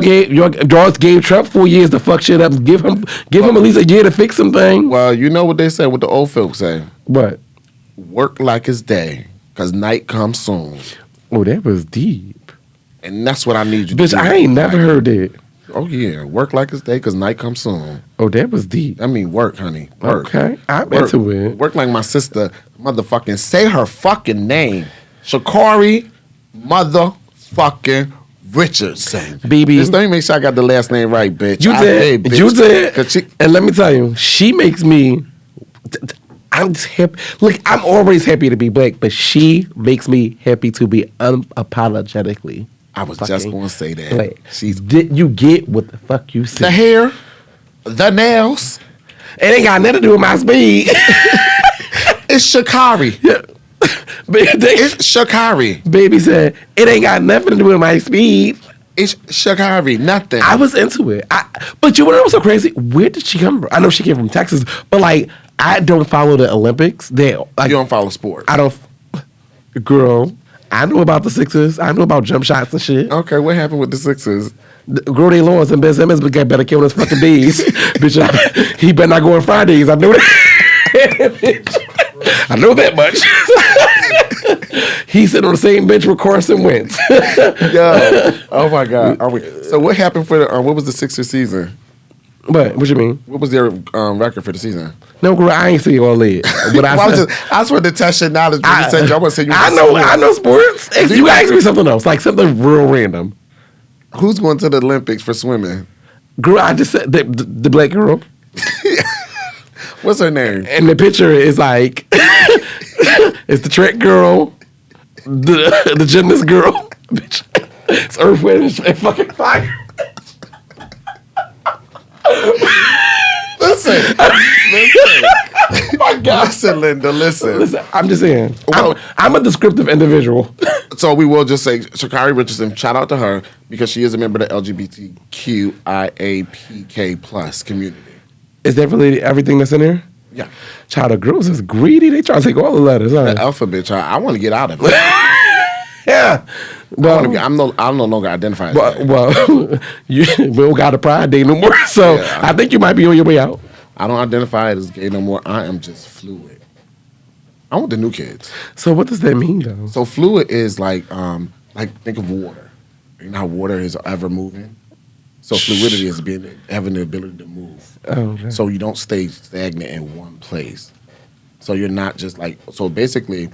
Speaker 2: gave Trump 4 years to fuck shit up. Give him at least a year to fix some things.
Speaker 3: Well, you know what they say, what the old folks say.
Speaker 2: What?
Speaker 3: Work like it's day, because night comes soon.
Speaker 2: Oh, that was deep.
Speaker 3: And that's what I need you to do.
Speaker 2: Bitch, I ain't never heard that.
Speaker 3: Oh yeah, work like it's day because night comes soon.
Speaker 2: Oh, that was deep.
Speaker 3: I mean, work, honey. Work.
Speaker 2: Okay, I'm
Speaker 3: Work.
Speaker 2: into it.
Speaker 3: Work like my sister, motherfucking say her fucking name, Shakari, motherfucking Richardson.
Speaker 2: BB.
Speaker 3: Just let me make sure I got the last name right, bitch.
Speaker 2: You did.
Speaker 3: bitch.
Speaker 2: You did.
Speaker 3: 'Cause
Speaker 2: And let me tell you, she makes me. I'm just happy. Look, I'm always happy to be black, but she makes me happy to be unapologetically.
Speaker 3: I was just going to say that.
Speaker 2: Black.
Speaker 3: She's
Speaker 2: Did you get what the fuck you said?
Speaker 3: the hair, the nails.
Speaker 2: It ain't got nothing to do with my speed.
Speaker 3: It's Shakari.
Speaker 2: Yeah.
Speaker 3: It's Shakari.
Speaker 2: Baby said, it ain't got nothing to do with my speed.
Speaker 3: It's Shakari. Nothing.
Speaker 2: I was into it. But you know what's so crazy? Where did she come from? I know she came from Texas, but like, I don't follow the Olympics. Like,
Speaker 3: you don't follow sports.
Speaker 2: I don't. Girl, I know about the Sixers. I know about jump shots and shit.
Speaker 3: Okay, what happened with the Sixers?
Speaker 2: Girl, they lost and Ben Simmons better kill his fucking bees. Bitch, he better not go on Fridays. I know that. I know that much. He's sitting on the same bench with Carson Wentz.
Speaker 3: Yo, oh my God. So what happened for the, what was the Sixers season?
Speaker 2: What you mean?
Speaker 3: What was their record for the season?
Speaker 2: No, girl, I ain't see all that. But
Speaker 3: I just wanted to test your knowledge. I want to say you.
Speaker 2: I know sports. You asked me something else, like something real random.
Speaker 3: Who's going to the Olympics for swimming?
Speaker 2: Girl, I just said the black girl.
Speaker 3: What's her name?
Speaker 2: And the picture is like, it's the track girl, the gymnast girl. Bitch, it's Earth, Wind, and fucking Fire.
Speaker 3: Listen.
Speaker 2: Oh my God.
Speaker 3: Listen, Linda, listen.
Speaker 2: I'm just saying.
Speaker 3: Well,
Speaker 2: I'm a descriptive individual.
Speaker 3: So we will just say Shakari Richardson, shout out to her because she is a member of the LGBTQIAPK plus community.
Speaker 2: Is that really everything that's in there?
Speaker 3: Yeah.
Speaker 2: Child, the girls is greedy. They try to take all the letters. Huh?
Speaker 3: The alphabet, child. I want to get out of it.
Speaker 2: Yeah. Well,
Speaker 3: I'm no longer identified as that.
Speaker 2: Well, we don't got a Pride Day no more, so yeah. I think you might be on your way out.
Speaker 3: I don't identify as gay no more. I am just fluid. I want the new kids.
Speaker 2: So what does that mean, though?
Speaker 3: So fluid is like think of water. You know how water is ever moving? So fluidity is having the ability to move.
Speaker 2: Oh, okay.
Speaker 3: So you don't stay stagnant in one place. So you're not just like, so basically,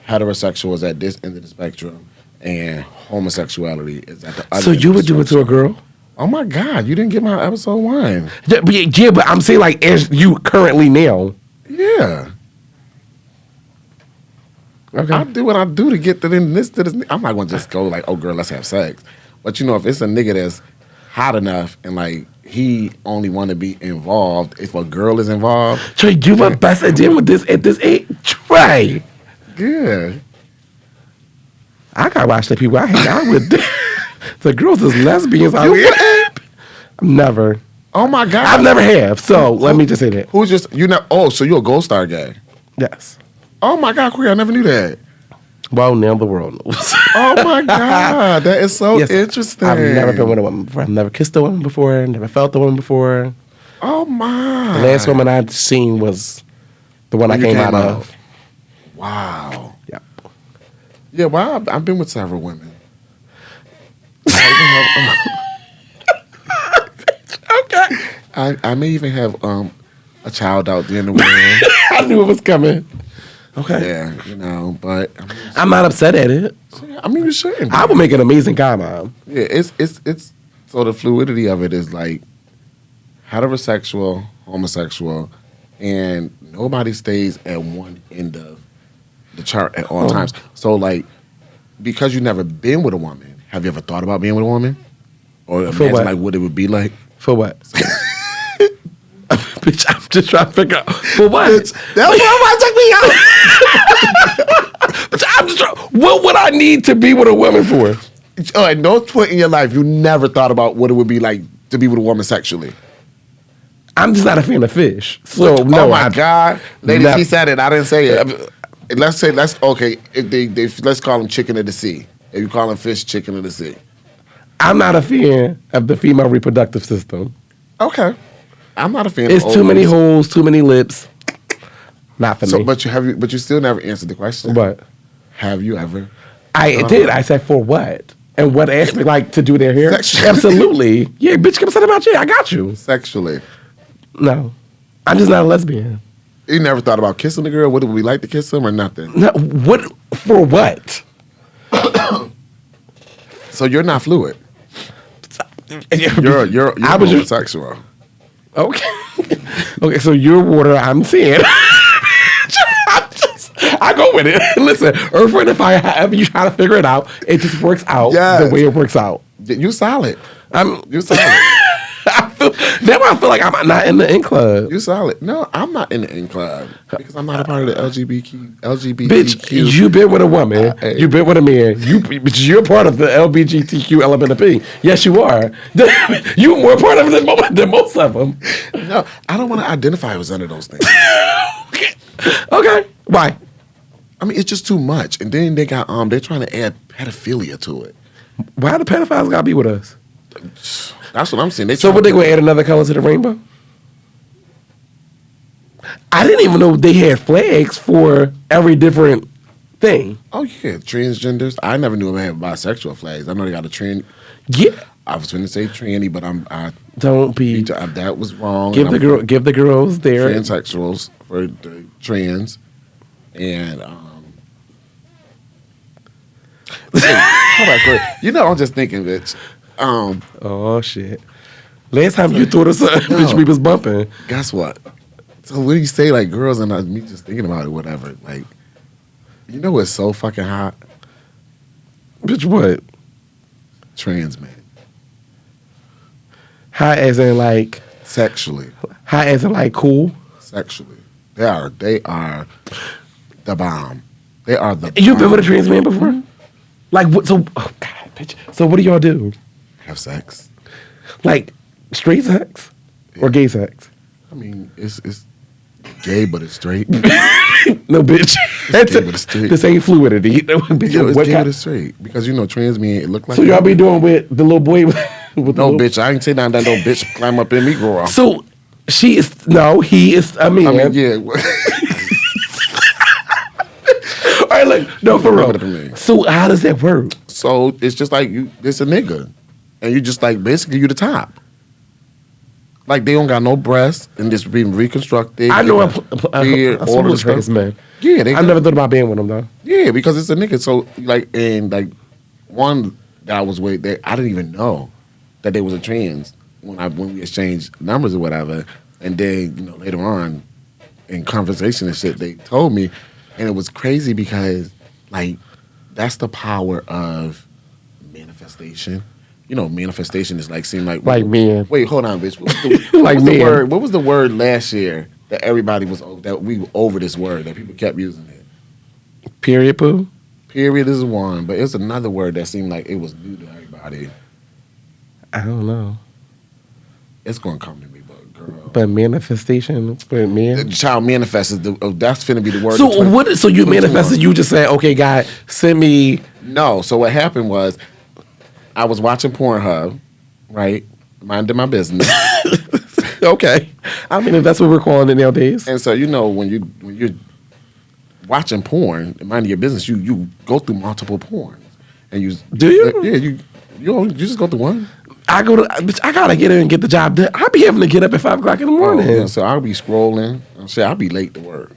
Speaker 3: heterosexual is at this end of the spectrum, and homosexuality is at the other.
Speaker 2: So
Speaker 3: end
Speaker 2: you
Speaker 3: of the
Speaker 2: would do it to a girl?
Speaker 3: Oh my God, you didn't get my episode 1.
Speaker 2: Yeah, but I'm saying like as you currently now.
Speaker 3: Yeah.
Speaker 2: Okay.
Speaker 3: I do what I do to get to this. I'm not going to just go like, oh girl, let's have sex. But you know, if it's a nigga that's hot enough and like he only want to be involved, if a girl is involved.
Speaker 2: Trey, you my best at dealing with this at this age? Trey.
Speaker 3: Yeah.
Speaker 2: I gotta watch the people I hang out with. The girls is lesbians out here. Never.
Speaker 3: Oh my God.
Speaker 2: I've never have. So let me just say that.
Speaker 3: Who's just you know? Oh, so you're a Gold Star guy?
Speaker 2: Yes.
Speaker 3: Oh my God, Queer! I never knew that.
Speaker 2: Well, now the world knows.
Speaker 3: Oh my God, that is so interesting.
Speaker 2: I've never been with a woman before. I've never kissed a woman before. Never felt a woman before.
Speaker 3: Oh my!
Speaker 2: The last woman I'd seen was the one I came out of.
Speaker 3: Wow.
Speaker 2: Yeah.
Speaker 3: Yeah. Well, I've been with several women.
Speaker 2: Okay.
Speaker 3: I may even have a child out there in the world.
Speaker 2: I knew it was coming. Okay.
Speaker 3: Yeah, you know, but
Speaker 2: I'm not upset at it.
Speaker 3: I mean, you shouldn't.
Speaker 2: I would make an amazing guy, mom.
Speaker 3: Yeah, it's so the fluidity of it is like heterosexual, homosexual, and nobody stays at one end of the chart at all times. So like, because you've never been with a woman, have you ever thought about being with a woman? Or imagine like what it would be like?
Speaker 2: For what? Bitch, I'm just trying to figure out. For what?
Speaker 3: Bitch, that's why took me out.
Speaker 2: Bitch, I'm just trying. What would I need to be with a woman for?
Speaker 3: At no point in your life, you never thought about what it would be like to be with a woman sexually.
Speaker 2: I'm just not a fan of fish. So no.
Speaker 3: Oh my God, ladies, he said it. I didn't say it. Let's okay. If they let's call them chicken of the sea. If you call them fish, chicken of the sea.
Speaker 2: I'm not a fan of the female reproductive system.
Speaker 3: Okay. I'm not a fan.
Speaker 2: It's
Speaker 3: of
Speaker 2: too many holes, too many lips. Not for me.
Speaker 3: But you still never answered the question.
Speaker 2: What?
Speaker 3: Have you ever?
Speaker 2: I did. I said for what? And what aspect, like to do their hair?
Speaker 3: Sexually.
Speaker 2: Absolutely. Yeah, bitch, come sit in my chair. I got you.
Speaker 3: Sexually.
Speaker 2: No. I'm just not a lesbian.
Speaker 3: You never thought about kissing the girl? Would we like to kiss him or nothing?
Speaker 2: No, what for what?
Speaker 3: So you're not fluid. You're
Speaker 2: I was
Speaker 3: homosexual.
Speaker 2: Okay. Okay, so you're water, I'm sand. I go with it. Listen, earth, wind, and fire, however you try to figure it out, it just works out the way it works out.
Speaker 3: You solid.
Speaker 2: You
Speaker 3: solid.
Speaker 2: Now I feel like I'm not in the in club.
Speaker 3: You solid. No, I'm not in the in club because I'm not a part of the LGBTQ.
Speaker 2: Bitch, you've been with a woman. You've been with a man. You're part of the LGBTQ element of P. Yes, you are. You're more part of it than most of them.
Speaker 3: No, I don't want to identify as under those things.
Speaker 2: Okay. Why?
Speaker 3: I mean, it's just too much. And then they got they're trying to add pedophilia to it.
Speaker 2: Why the pedophiles gotta be with us?
Speaker 3: That's what I'm saying.
Speaker 2: So what, they gonna add another color to the rainbow? I didn't even know they had flags for every different thing.
Speaker 3: Oh yeah, transgenders. I never knew they had bisexual flags. I know they got a trans.
Speaker 2: Yeah.
Speaker 3: I was going to say tranny, but
Speaker 2: don't be.
Speaker 3: That was wrong.
Speaker 2: Give the girls their
Speaker 3: transsexuals for the trans, and you know, I'm just thinking, bitch.
Speaker 2: Oh shit! Last time you thought of something, bitch, we was bumping.
Speaker 3: Guess what? So when you say like girls and me just thinking about it, whatever, like, you know what's so fucking hot?
Speaker 2: Bitch, what?
Speaker 3: Trans men.
Speaker 2: Hot as in like
Speaker 3: sexually.
Speaker 2: Hot as in like cool.
Speaker 3: Sexually, they are the bomb. They are the.
Speaker 2: You've been with a trans man before? Mm-hmm. Like what? So, oh God, bitch. So what do y'all do?
Speaker 3: Have sex.
Speaker 2: Like straight sex or gay sex?
Speaker 3: I mean, it's gay, but it's straight.
Speaker 2: No, bitch.
Speaker 3: It's gay, but it's straight.
Speaker 2: This ain't fluidity. Bitch,
Speaker 3: yo, it's gay, but it's straight. Because you know, trans men, it look like.
Speaker 2: So y'all be doing with the little boy?
Speaker 3: No, bitch. I ain't say nothing that no bitch climb up in me, grow up.
Speaker 2: So he is. I mean,
Speaker 3: yeah.
Speaker 2: All right, look. No, for real. So how does that work?
Speaker 3: So it's just like it's a nigga, and you just like basically you the top. Like they don't got no breasts and just being reconstructed.
Speaker 2: I know all the trans men.
Speaker 3: Yeah,
Speaker 2: I never thought about being with them though.
Speaker 3: Yeah, because it's a nigga. So like one that I was with, I didn't even know that they was a trans when we exchanged numbers or whatever, and then later on in conversation and shit they told me, and it was crazy because like that's the power of manifestation. Manifestation is like seem like
Speaker 2: men.
Speaker 3: Wait, hold on, bitch. What was the word last year that everybody was that we were over this word that people kept using it?
Speaker 2: Period poo.
Speaker 3: Period is one, but it's another word that seemed like it was new to everybody.
Speaker 2: I don't know.
Speaker 3: It's gonna come to me, but girl.
Speaker 2: But manifestation for men.
Speaker 3: The child manifests that's finna be the word.
Speaker 2: So what? So you manifested? You just said, okay, God, send me.
Speaker 3: No. So what happened was, I was watching Pornhub, right, minding my business.
Speaker 2: Okay. I mean, if that's what we're calling it nowadays.
Speaker 3: And so when you're watching porn, minding your business, you go through multiple porns, and you
Speaker 2: do you?
Speaker 3: Yeah, you just go through one.
Speaker 2: I gotta get in and get the job done. I be having to get up at 5 o'clock in the morning.
Speaker 3: Oh, yeah, so I'll be scrolling. I'll be late to work.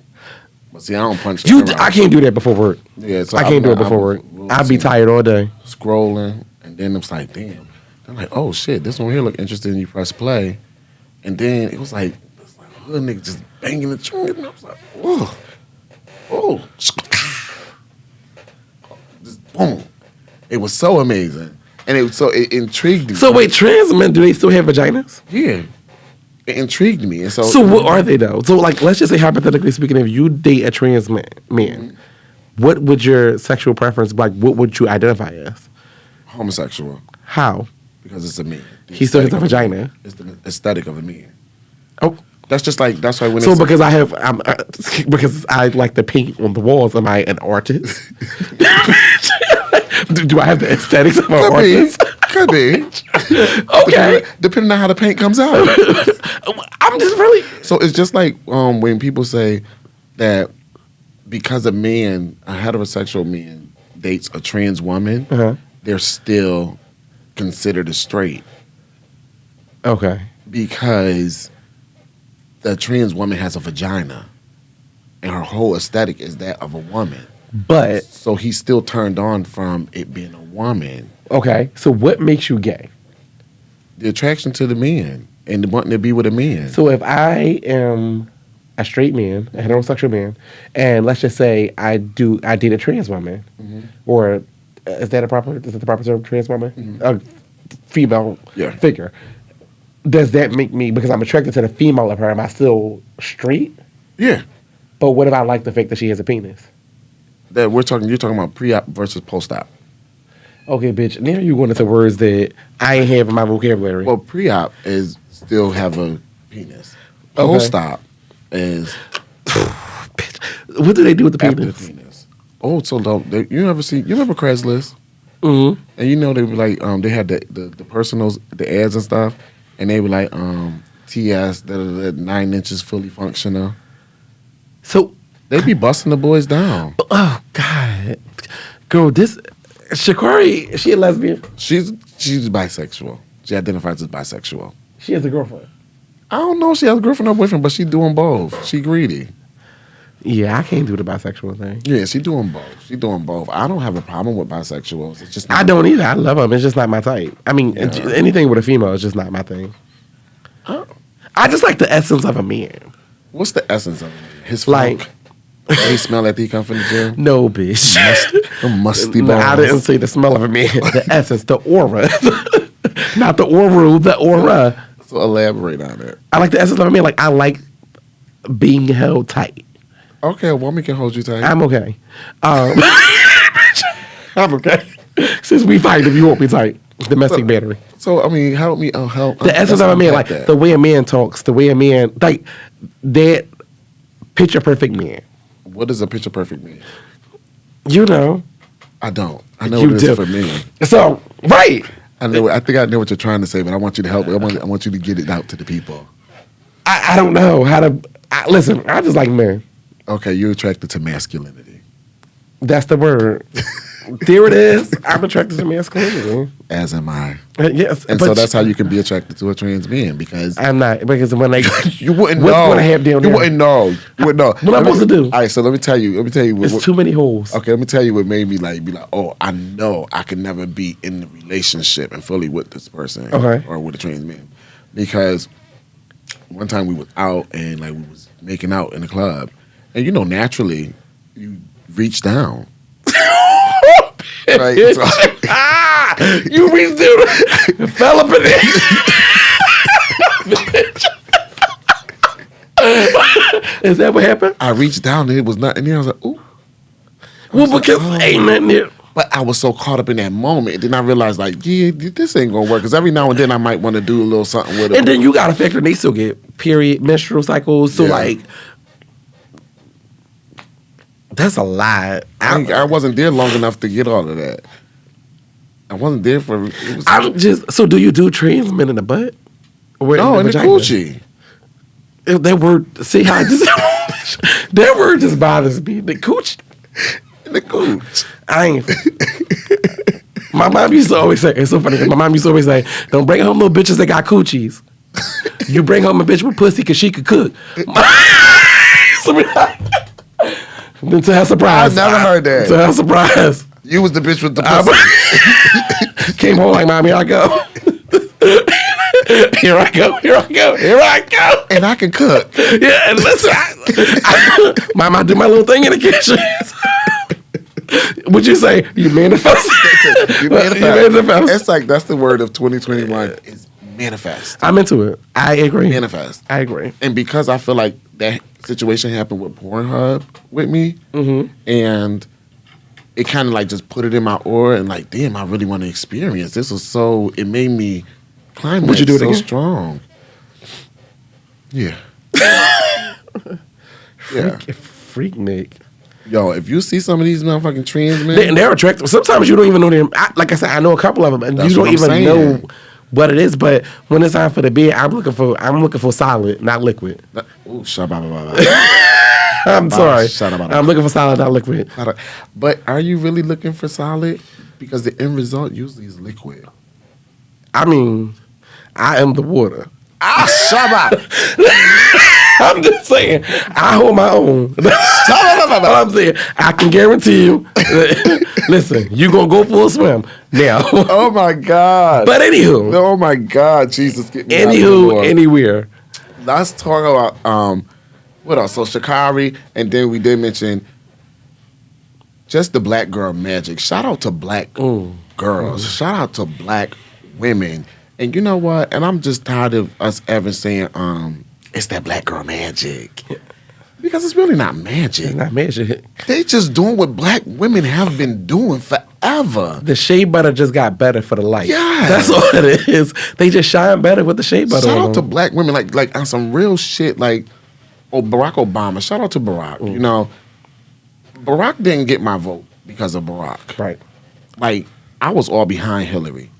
Speaker 3: But see, I don't punch.
Speaker 2: I can't do that before work.
Speaker 3: Yeah, so
Speaker 2: I can't do it before work. I'll be tired all day.
Speaker 3: Scrolling, and then it's like, damn. I'm like, oh shit, this one here look interesting. You press play, and then it was like hood nigga just banging the joint, and I was like, oh, just boom. It was so amazing. And it intrigued me.
Speaker 2: So wait, trans men, do they still have vaginas?
Speaker 3: Yeah. It intrigued me. And so
Speaker 2: what are they though? So like, let's just say hypothetically speaking, if you date a trans man, what would your sexual preference be? Like? What would you identify as?
Speaker 3: Homosexual.
Speaker 2: How?
Speaker 3: Because it's a man.
Speaker 2: He still has a vagina.
Speaker 3: It's the aesthetic of a man.
Speaker 2: Oh.
Speaker 3: That's why when
Speaker 2: so because because I like the paint on the walls, am I an artist? Do I have the aesthetics of an artist?
Speaker 3: Could be.
Speaker 2: Okay.
Speaker 3: Depending on how the paint comes out.
Speaker 2: I'm just really.
Speaker 3: So it's just like when people say that because a heterosexual man dates a trans woman, they're still considered a straight
Speaker 2: Okay.
Speaker 3: because the trans woman has a vagina and her whole aesthetic is that of a woman.
Speaker 2: But
Speaker 3: So he's still turned on from it being a woman.
Speaker 2: okay. So what makes you gay?
Speaker 3: The attraction to the men and wanting to be with a man.
Speaker 2: So if I am a straight man, a heterosexual man, and let's just say I date a trans woman, or is that the proper term, trans woman? A female figure. Does that make me, because I'm attracted to the female of her, am I still straight?
Speaker 3: Yeah.
Speaker 2: But what if I like the fact that she has a penis?
Speaker 3: That you're talking about pre-op versus post-op.
Speaker 2: Okay, bitch. Now you're going into words that I ain't have in my vocabulary.
Speaker 3: Well, pre-op is still have a penis.
Speaker 2: Okay.
Speaker 3: Post-op is
Speaker 2: what do they do with the
Speaker 3: after
Speaker 2: penis?
Speaker 3: the penis. Oh, so you remember Craigslist?
Speaker 2: Mm-hmm.
Speaker 3: And you know they were like they had the personals, the ads and stuff, and they were like TS 9 inches fully functional.
Speaker 2: So
Speaker 3: They be busting the boys down.
Speaker 2: oh God, girl, this Shakari, she a lesbian?
Speaker 3: She's bisexual. She identifies as bisexual.
Speaker 2: She has a girlfriend.
Speaker 3: I don't know if she has a girlfriend or boyfriend, but she doing both. She greedy.
Speaker 2: Yeah, I can't do the bisexual thing.
Speaker 3: Yeah, she doing both. She doing both. I don't have a problem with bisexuals. It's just
Speaker 2: I don't either. I love them. It's just not my type. I mean, anything with a female is just not my thing. I just like the essence of a man.
Speaker 3: What's the essence of it? His
Speaker 2: Like-
Speaker 3: funk. He smell like he come from the gym.
Speaker 2: No, bitch.
Speaker 3: The musty
Speaker 2: No,
Speaker 3: balls.
Speaker 2: I didn't say the smell of a man. The essence, the aura. Not the oral, the aura.
Speaker 3: So elaborate on it.
Speaker 2: I like the essence of a man. Like, I like being held tight.
Speaker 3: Okay, a woman can hold you tight.
Speaker 2: I'm okay. I'm okay. Since we fight, if you won't be tight. Domestic battery.
Speaker 3: So I mean, help me. Help.
Speaker 2: The essence of a man, like the way a man talks, the way a man, like that picture perfect man.
Speaker 3: What does a picture perfect mean?
Speaker 2: You know.
Speaker 3: I don't. I know
Speaker 2: You
Speaker 3: what it
Speaker 2: do.
Speaker 3: is for me.
Speaker 2: So, right.
Speaker 3: I know. I think I know what you're trying to say, but I want you to help. I want you to get it out to the people.
Speaker 2: I don't know how to. Listen, I just like men.
Speaker 3: Okay, you're attracted to masculinity.
Speaker 2: That's the word. There it is. I'm attracted to masculinity.
Speaker 3: As am I.
Speaker 2: Yes.
Speaker 3: And so that's how you can be attracted to a trans man because
Speaker 2: I'm not. Because when they.
Speaker 3: you wouldn't
Speaker 2: what's
Speaker 3: know.
Speaker 2: going to happen down
Speaker 3: You
Speaker 2: there?
Speaker 3: wouldn't know. You wouldn't know.
Speaker 2: What am I supposed to do?
Speaker 3: All right, so let me tell you.
Speaker 2: It's too many holes.
Speaker 3: Okay, let me tell you what made me be like, oh, I know I can never be in the relationship and fully with this person,
Speaker 2: Okay.
Speaker 3: or with a trans man, because one time we was out and we was making out in the club, and naturally you reach down. Right, so,
Speaker 2: You reached down, fell up in there. Is that what happened?
Speaker 3: I reached down and it was nothing there. I was like, ooh.
Speaker 2: Well, because ain't nothing there.
Speaker 3: But I was so caught up in that moment, and then I realized, this ain't gonna work. Because every now and then I might want to do a little something with it.
Speaker 2: And then you got to factor they still get period, menstrual cycles. So that's a lot.
Speaker 3: I wasn't there long enough to get all of that. I wasn't there for.
Speaker 2: I'm just. So do you do trans men in the butt? Or
Speaker 3: No, in the
Speaker 2: vagina?
Speaker 3: coochie.
Speaker 2: That word. See how I just. That word just bothers me. The coochie.
Speaker 3: In the cooch.
Speaker 2: I ain't. My mom used to always say, it's so funny, 'cause my mom used to always say, don't bring home little bitches that got coochies. You bring home a bitch with pussy because she could cook. Then to her surprise.
Speaker 3: I've never heard that.
Speaker 2: To her surprise.
Speaker 3: You was the bitch with the pussy.
Speaker 2: Came home like, Mom, here I go. Here I go, here I go, here I go.
Speaker 3: And I can cook.
Speaker 2: Yeah, and listen, Mom, I do my little thing in the kitchen. Would you say you manifest?
Speaker 3: You manifest. It's like that's the word of 2021 is manifest.
Speaker 2: I'm into it. I agree.
Speaker 3: Manifest.
Speaker 2: I agree.
Speaker 3: And because I feel like that situation happened with Pornhub with me, and it kind of just put it in my aura and damn, I really want to experience this. Was so it made me climb.
Speaker 2: Would you do it
Speaker 3: so
Speaker 2: again?
Speaker 3: strong? Yeah.
Speaker 2: Freak Nick.
Speaker 3: Yo, if you see some of these motherfucking trans men,
Speaker 2: They're attractive. Sometimes you don't even know them. Like I said, I know a couple of them, and
Speaker 3: That's
Speaker 2: you don't
Speaker 3: what I'm
Speaker 2: even
Speaker 3: saying.
Speaker 2: know what it is. But when it's time for the bed, I'm looking for solid, not liquid.
Speaker 3: ooh, shabba.
Speaker 2: I'm sorry.
Speaker 3: Shut up.
Speaker 2: I'm looking for solid, not liquid.
Speaker 3: But are you really looking for solid? Because the end result usually is liquid.
Speaker 2: I mean, I am the water.
Speaker 3: Shut up.
Speaker 2: I'm just saying, I hold my own. I'm saying, I can guarantee you. Listen, you gonna go for a swim now.
Speaker 3: Oh my God.
Speaker 2: But anywho.
Speaker 3: Oh my God, Jesus, get me out of here,
Speaker 2: Anywho,
Speaker 3: Lord.
Speaker 2: anywhere.
Speaker 3: Let's talk about what else? So Sha'Carri, and then we did mention just the black girl magic. Shout out to black girls. Shout out to black women. And you know what? And I'm just tired of us ever saying, it's that black girl magic. Because it's really not magic.
Speaker 2: It's not magic.
Speaker 3: They just doing what black women have been doing forever.
Speaker 2: The shea butter just got better for the light.
Speaker 3: Yeah.
Speaker 2: That's all it is. They just shine better with the shea butter.
Speaker 3: Shout out to black women, like on some real shit, like Barack Obama. Shout out to Barack. You know, Barack didn't get my vote because of Barack.
Speaker 2: Right.
Speaker 3: Like, I was all behind Hillary.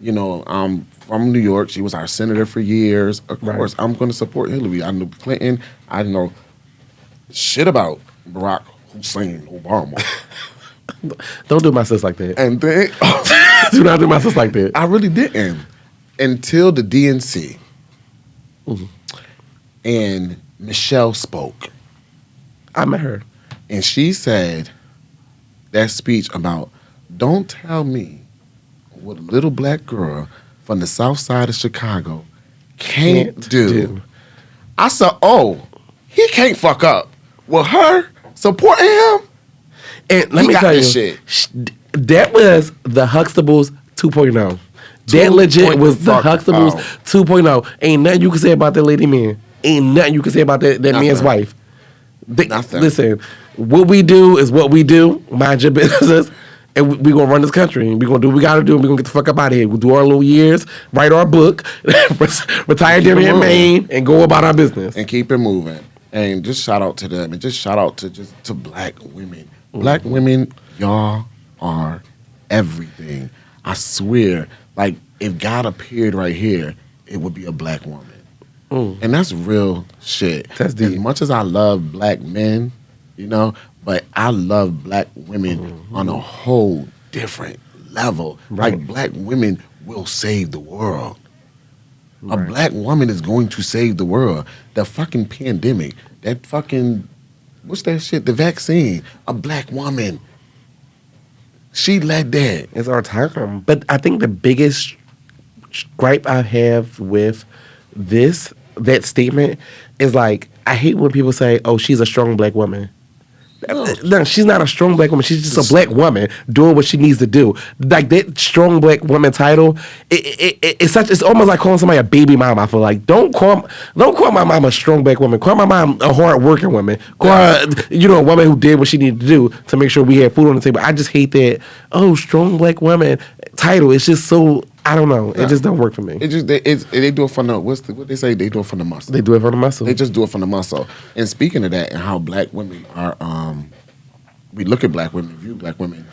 Speaker 3: You know, I'm from New York. She was our senator for years. Of course, I'm going to support Hillary. I knew Clinton. I know shit about Barack Hussein Obama.
Speaker 2: Don't do my sis like that.
Speaker 3: And then,
Speaker 2: Do not do my sis like that.
Speaker 3: I really didn't until the DNC. And Michelle spoke.
Speaker 2: I met her.
Speaker 3: And she said that speech about, don't tell me what a little black girl from the south side of Chicago can't do. I said, oh, he can't fuck up. With her supporting him,
Speaker 2: and let me tell you, that was the Huxtables 2.0. That legit was the Huxtables 2.0. Ain't nothing you can say about that lady man. Ain't nothing you can say about that man's wife.
Speaker 3: Nothing.
Speaker 2: Listen, what we do is what we do. Mind your business. And we gonna run this country. And we gonna do what we gotta do. And we gonna get the fuck up out of here. We'll do our little years, write our book, retire there in Maine, and go about our business.
Speaker 3: And keep it moving. And just shout out to them. And just shout out to black women. Black women, y'all are everything. I swear, like, if God appeared right here, it would be a black woman. And that's real shit.
Speaker 2: That's deep.
Speaker 3: As much as I love black men, you know, but I love black women on a whole different level.
Speaker 2: Right.
Speaker 3: Like, black women will save the world. A black woman is going to save the world. The fucking pandemic, that fucking, what's that shit? The vaccine. A black woman. She led that.
Speaker 2: It's our time. But I think the biggest gripe I have with that statement is, like, I hate when people say, oh, she's a strong black woman. No, she's not a strong black woman. She's just a black woman doing what she needs to do. Like, that strong black woman title, it's almost like calling somebody a baby mom. I feel like don't call my mom a strong black woman. Call my mom a hard working woman. Call her, a woman who did what she needed to do to make sure we had food on the table. I just hate that strong black woman title. It's just so, I don't know. It just don't work for me.
Speaker 3: They do it from the what they say? They do it from the muscle.
Speaker 2: They do it from the muscle.
Speaker 3: They just do it from the muscle. And speaking of that, and how black women are, we look at black women, view black women.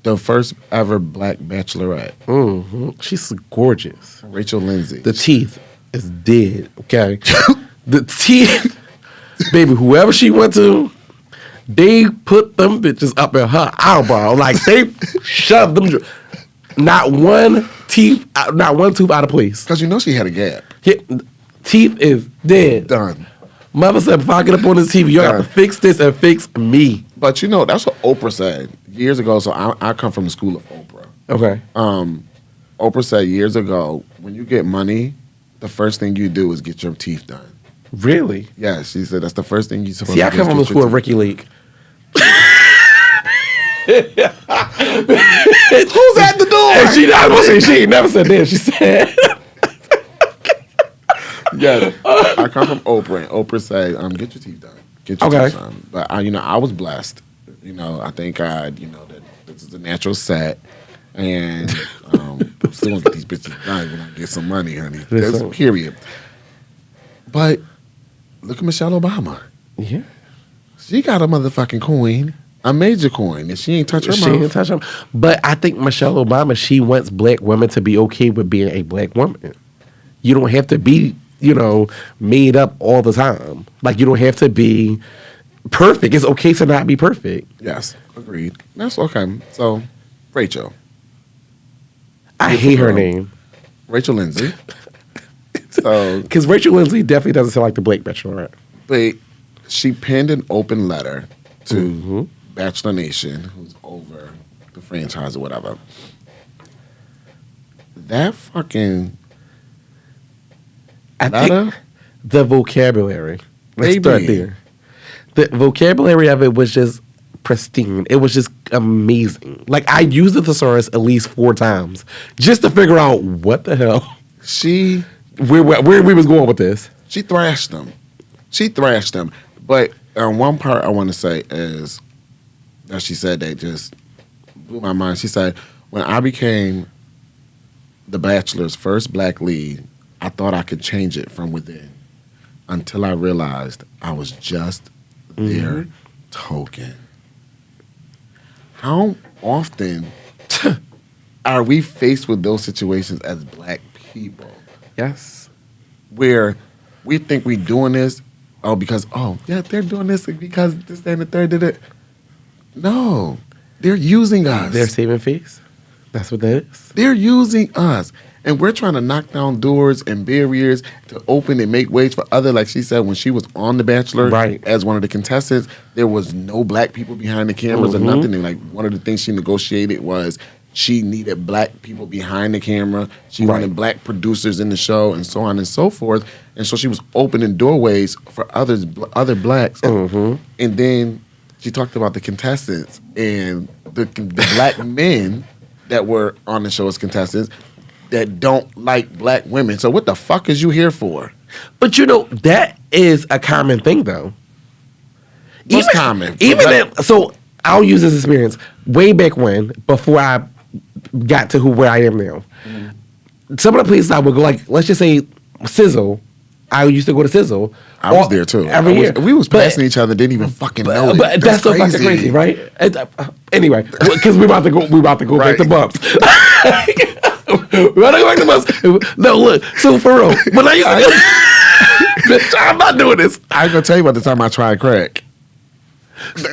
Speaker 3: The first ever black bachelorette.
Speaker 2: Mm-hmm. She's gorgeous.
Speaker 3: Rachel Lindsay.
Speaker 2: The teeth is dead. Okay, the teeth, baby. Whoever she went to, they put them bitches up in her eyebrow. Like, they shoved them. Not one tooth out of place.
Speaker 3: Because she had a gap.
Speaker 2: Yeah, teeth is dead.
Speaker 3: Done.
Speaker 2: Mother said, if I get up on this TV, you have to fix this and fix me.
Speaker 3: But that's what Oprah said years ago. So I come from the school of Oprah.
Speaker 2: Okay.
Speaker 3: Oprah said years ago, when you get money, the first thing you do is get your teeth done.
Speaker 2: Really?
Speaker 3: Yeah, she said that's the first thing you're supposed to do.
Speaker 2: See, I come from the school of Ricky Lake.
Speaker 3: Who's at the door?
Speaker 2: And she ain't never said that. She said...
Speaker 3: Yeah, I come from Oprah, and Oprah said, "Get your teeth done. Get your teeth done." But I was blessed. I thank God. That this is a natural set, and I'm still gonna get these bitches done when I get some money, honey. That's period. But look at Michelle Obama.
Speaker 2: Yeah,
Speaker 3: she got a motherfucking coin, a major coin, and she ain't touch her mouth.
Speaker 2: She ain't touch her. But I think Michelle Obama, she wants black women to be okay with being a black woman. You don't have to be, made up all the time. Like, you don't have to be perfect. It's okay to not be perfect.
Speaker 3: Yes, agreed. That's okay. So, Rachel.
Speaker 2: I hate her name.
Speaker 3: Rachel Lindsay. So,
Speaker 2: because Rachel Lindsay definitely doesn't sound like the Blake Bachelorette.
Speaker 3: but she penned an open letter to Bachelor Nation, who's over the franchise or whatever. That fucking
Speaker 2: I
Speaker 3: letter,
Speaker 2: think the vocabulary. Let's
Speaker 3: Baby.
Speaker 2: start there. The vocabulary of it was just pristine. It was just amazing. Like, I used the thesaurus at least 4 times just to figure out what the hell,
Speaker 3: she
Speaker 2: where we was going with this.
Speaker 3: She thrashed them. But one part I want to say is that she said that just blew my mind. She said, when I became The Bachelor's first black lead, I thought I could change it from within until I realized I was just their token. How often are we faced with those situations as black people?
Speaker 2: Yes.
Speaker 3: Where we think we're doing this, because they're doing this because this, that, and the third did it. No, they're using us.
Speaker 2: They're saving face. That's what that is.
Speaker 3: They're using us. And we're trying to knock down doors and barriers to open and make ways for other, like she said, when she was on The Bachelor as one of the contestants, there was no black people behind the cameras or nothing. And like one of the things she negotiated was she needed black people behind the camera. She wanted black producers in the show and so on and so forth. And so she was opening doorways for other blacks. And then she talked about the contestants and the black men that were on the show as contestants that don't like black women. So what the fuck is you here for?
Speaker 2: But that is a common thing, though.
Speaker 3: What's common?
Speaker 2: So I'll use this experience way back when, before I got to where I am now. Some of the places I would go, like, let's just say Sizzle. I used to go to Sizzle.
Speaker 3: I was there too.
Speaker 2: Every year.
Speaker 3: We was passing each other, didn't even fucking know it.
Speaker 2: But that's so fucking crazy, right? Anyway, because we about to go back to bumps. We about to go back to bumps. No, look. So for real, when I used to, I'm not doing this.
Speaker 3: I ain't gonna tell you about the time I tried crack.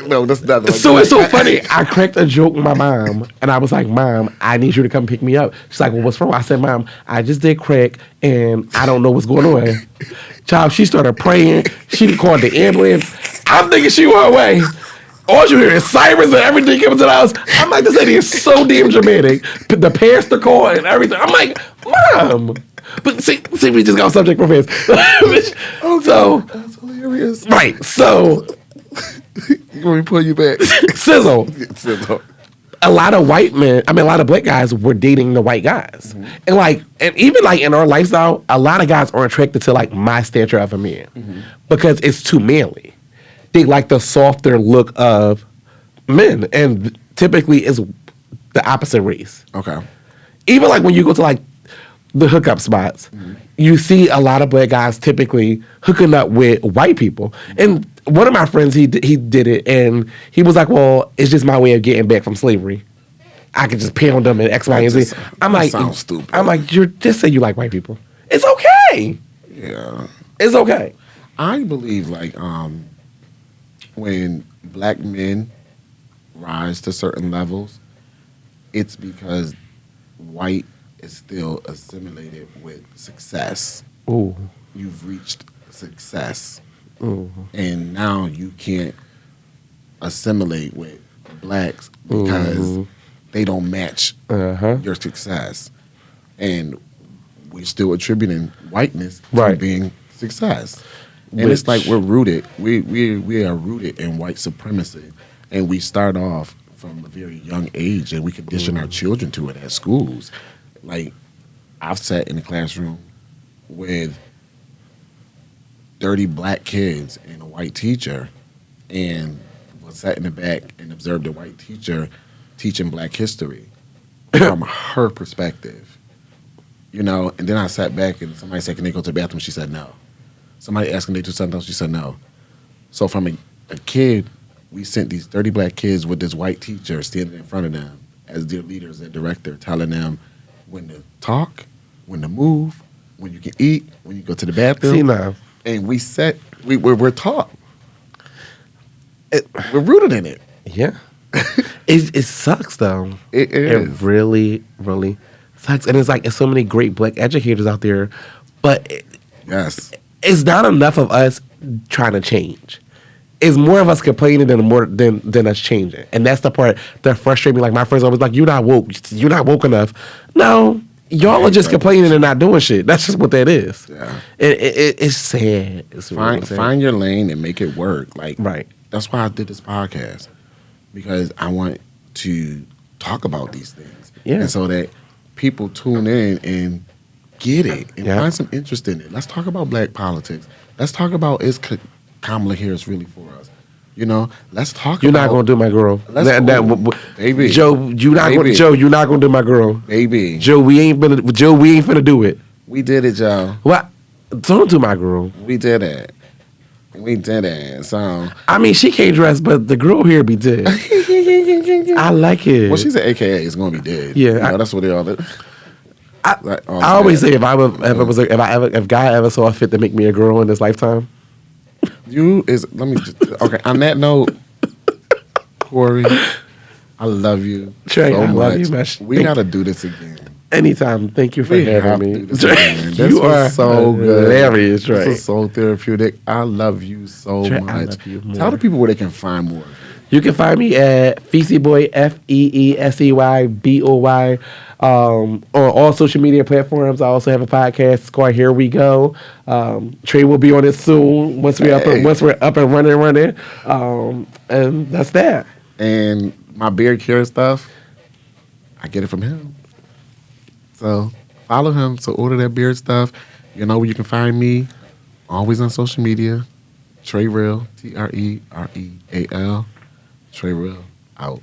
Speaker 3: No, that's not.
Speaker 2: So it's so funny. I cracked a joke with my mom, and I was like, "Mom, I need you to come pick me up." She's like, "Well, what's wrong?" I said, "Mom, I just did crack, and I don't know what's going on." Child, she started praying. She called the ambulance. I'm thinking she went away. All you hear is sirens and everything coming to the house. I'm like, this lady is so damn dramatic. The pastor call and everything. I'm like, Mom. But see, we just got subject for fans. So
Speaker 3: that's hilarious.
Speaker 2: Right. So
Speaker 3: let me pull you back.
Speaker 2: Sizzle. A lot of a lot of black guys were dating the white guys. And even in our lifestyle, a lot of guys are attracted to my stature of a man because it's too manly. They like the softer look of men, and typically it's the opposite race.
Speaker 3: Okay.
Speaker 2: Even when you go to the hookup spots, you see a lot of black guys typically hooking up with white people. And one of my friends, he did it, and he was like, "Well, it's just my way of getting back from slavery. I can just pound them and X, Y, and Z." I'm like,
Speaker 3: sounds stupid.
Speaker 2: I'm like, you just say you like white people. It's okay.
Speaker 3: Yeah.
Speaker 2: It's okay.
Speaker 3: I believe when black men rise to certain levels, it's because white is still assimilated with success.
Speaker 2: Ooh.
Speaker 3: You've reached success.
Speaker 2: Ooh.
Speaker 3: And now you can't assimilate with blacks because they don't match your success. And we're still attributing whiteness to being success. And it's like we're rooted. We are rooted in white supremacy. And we start off from a very young age, and we condition our children to it at schools. I've sat in the classroom with 30 black kids and a white teacher, and was sat in the back and observed a white teacher teaching black history from her perspective. And then I sat back and somebody said, "Can they go to the bathroom?" She said no. Somebody asked, "Can they do something else?" She said no. So from a kid, we sent these 30 black kids with this white teacher standing in front of them as their leader, as their director, telling them when to talk, when to move, when you can eat, when you go to the bathroom.
Speaker 2: See now.
Speaker 3: And we're taught. We're rooted in it.
Speaker 2: Yeah. It sucks though.
Speaker 3: It is.
Speaker 2: It really, really sucks. And it's like it's so many great black educators out there, but
Speaker 3: Yes.
Speaker 2: it's not enough of us trying to change. It's more of us complaining than us changing. And that's the part that frustrates me. Like my friends always like, "You're not woke. You're not woke enough." No, y'all are just complaining and not doing shit. That's just what that is.
Speaker 3: Yeah.
Speaker 2: It's sad. It's really sad.
Speaker 3: Find your lane and make it work. Like
Speaker 2: Right.
Speaker 3: That's why I did this podcast, because I want to talk about these things.
Speaker 2: Yeah.
Speaker 3: And so that people tune in and get it and
Speaker 2: Yeah.
Speaker 3: find some interest in it. Let's talk about black politics. Let's talk about is Kamala Harris really for us? You know, let's talk
Speaker 2: You're
Speaker 3: about.
Speaker 2: not gonna do my girl.
Speaker 3: Baby.
Speaker 2: Joe, you're not
Speaker 3: Baby.
Speaker 2: gonna. Joe, you're not gonna do my girl.
Speaker 3: Baby.
Speaker 2: Joe, we ain't finna do it.
Speaker 3: We did it, Joe.
Speaker 2: What? Don't do my girl.
Speaker 3: We did it. We did it. So.
Speaker 2: I mean, she can't dress, but the girl here be dead. I like it.
Speaker 3: Well, she's an AKA. It's gonna be dead.
Speaker 2: Yeah,
Speaker 3: You know, that's what they all.
Speaker 2: I always say if God ever saw fit to make me a girl in this lifetime,
Speaker 3: Let me just, okay. On that note, Corey, I love you
Speaker 2: Trey,
Speaker 3: so
Speaker 2: I
Speaker 3: much.
Speaker 2: love you, man.
Speaker 3: We gotta do this again.
Speaker 2: anytime. Thank you for
Speaker 3: We have
Speaker 2: having
Speaker 3: to
Speaker 2: me.
Speaker 3: do this again. This
Speaker 2: You
Speaker 3: was
Speaker 2: are
Speaker 3: so good.
Speaker 2: hilarious, Trey.
Speaker 3: This was so therapeutic. I love you so
Speaker 2: Trey, I
Speaker 3: much.
Speaker 2: love you more.
Speaker 3: Tell the people where they can find more.
Speaker 2: You can find me at Feesyboy, FeeseYBoy, on all social media platforms. I also have a podcast. It's called Here We Go. Trey will be on it soon once we're up and running. And that's that.
Speaker 3: And my beard care stuff, I get it from him. So follow him. So order that beard stuff. You know where you can find me. Always on social media. Trey Real, TREREAL. Trey Real, out.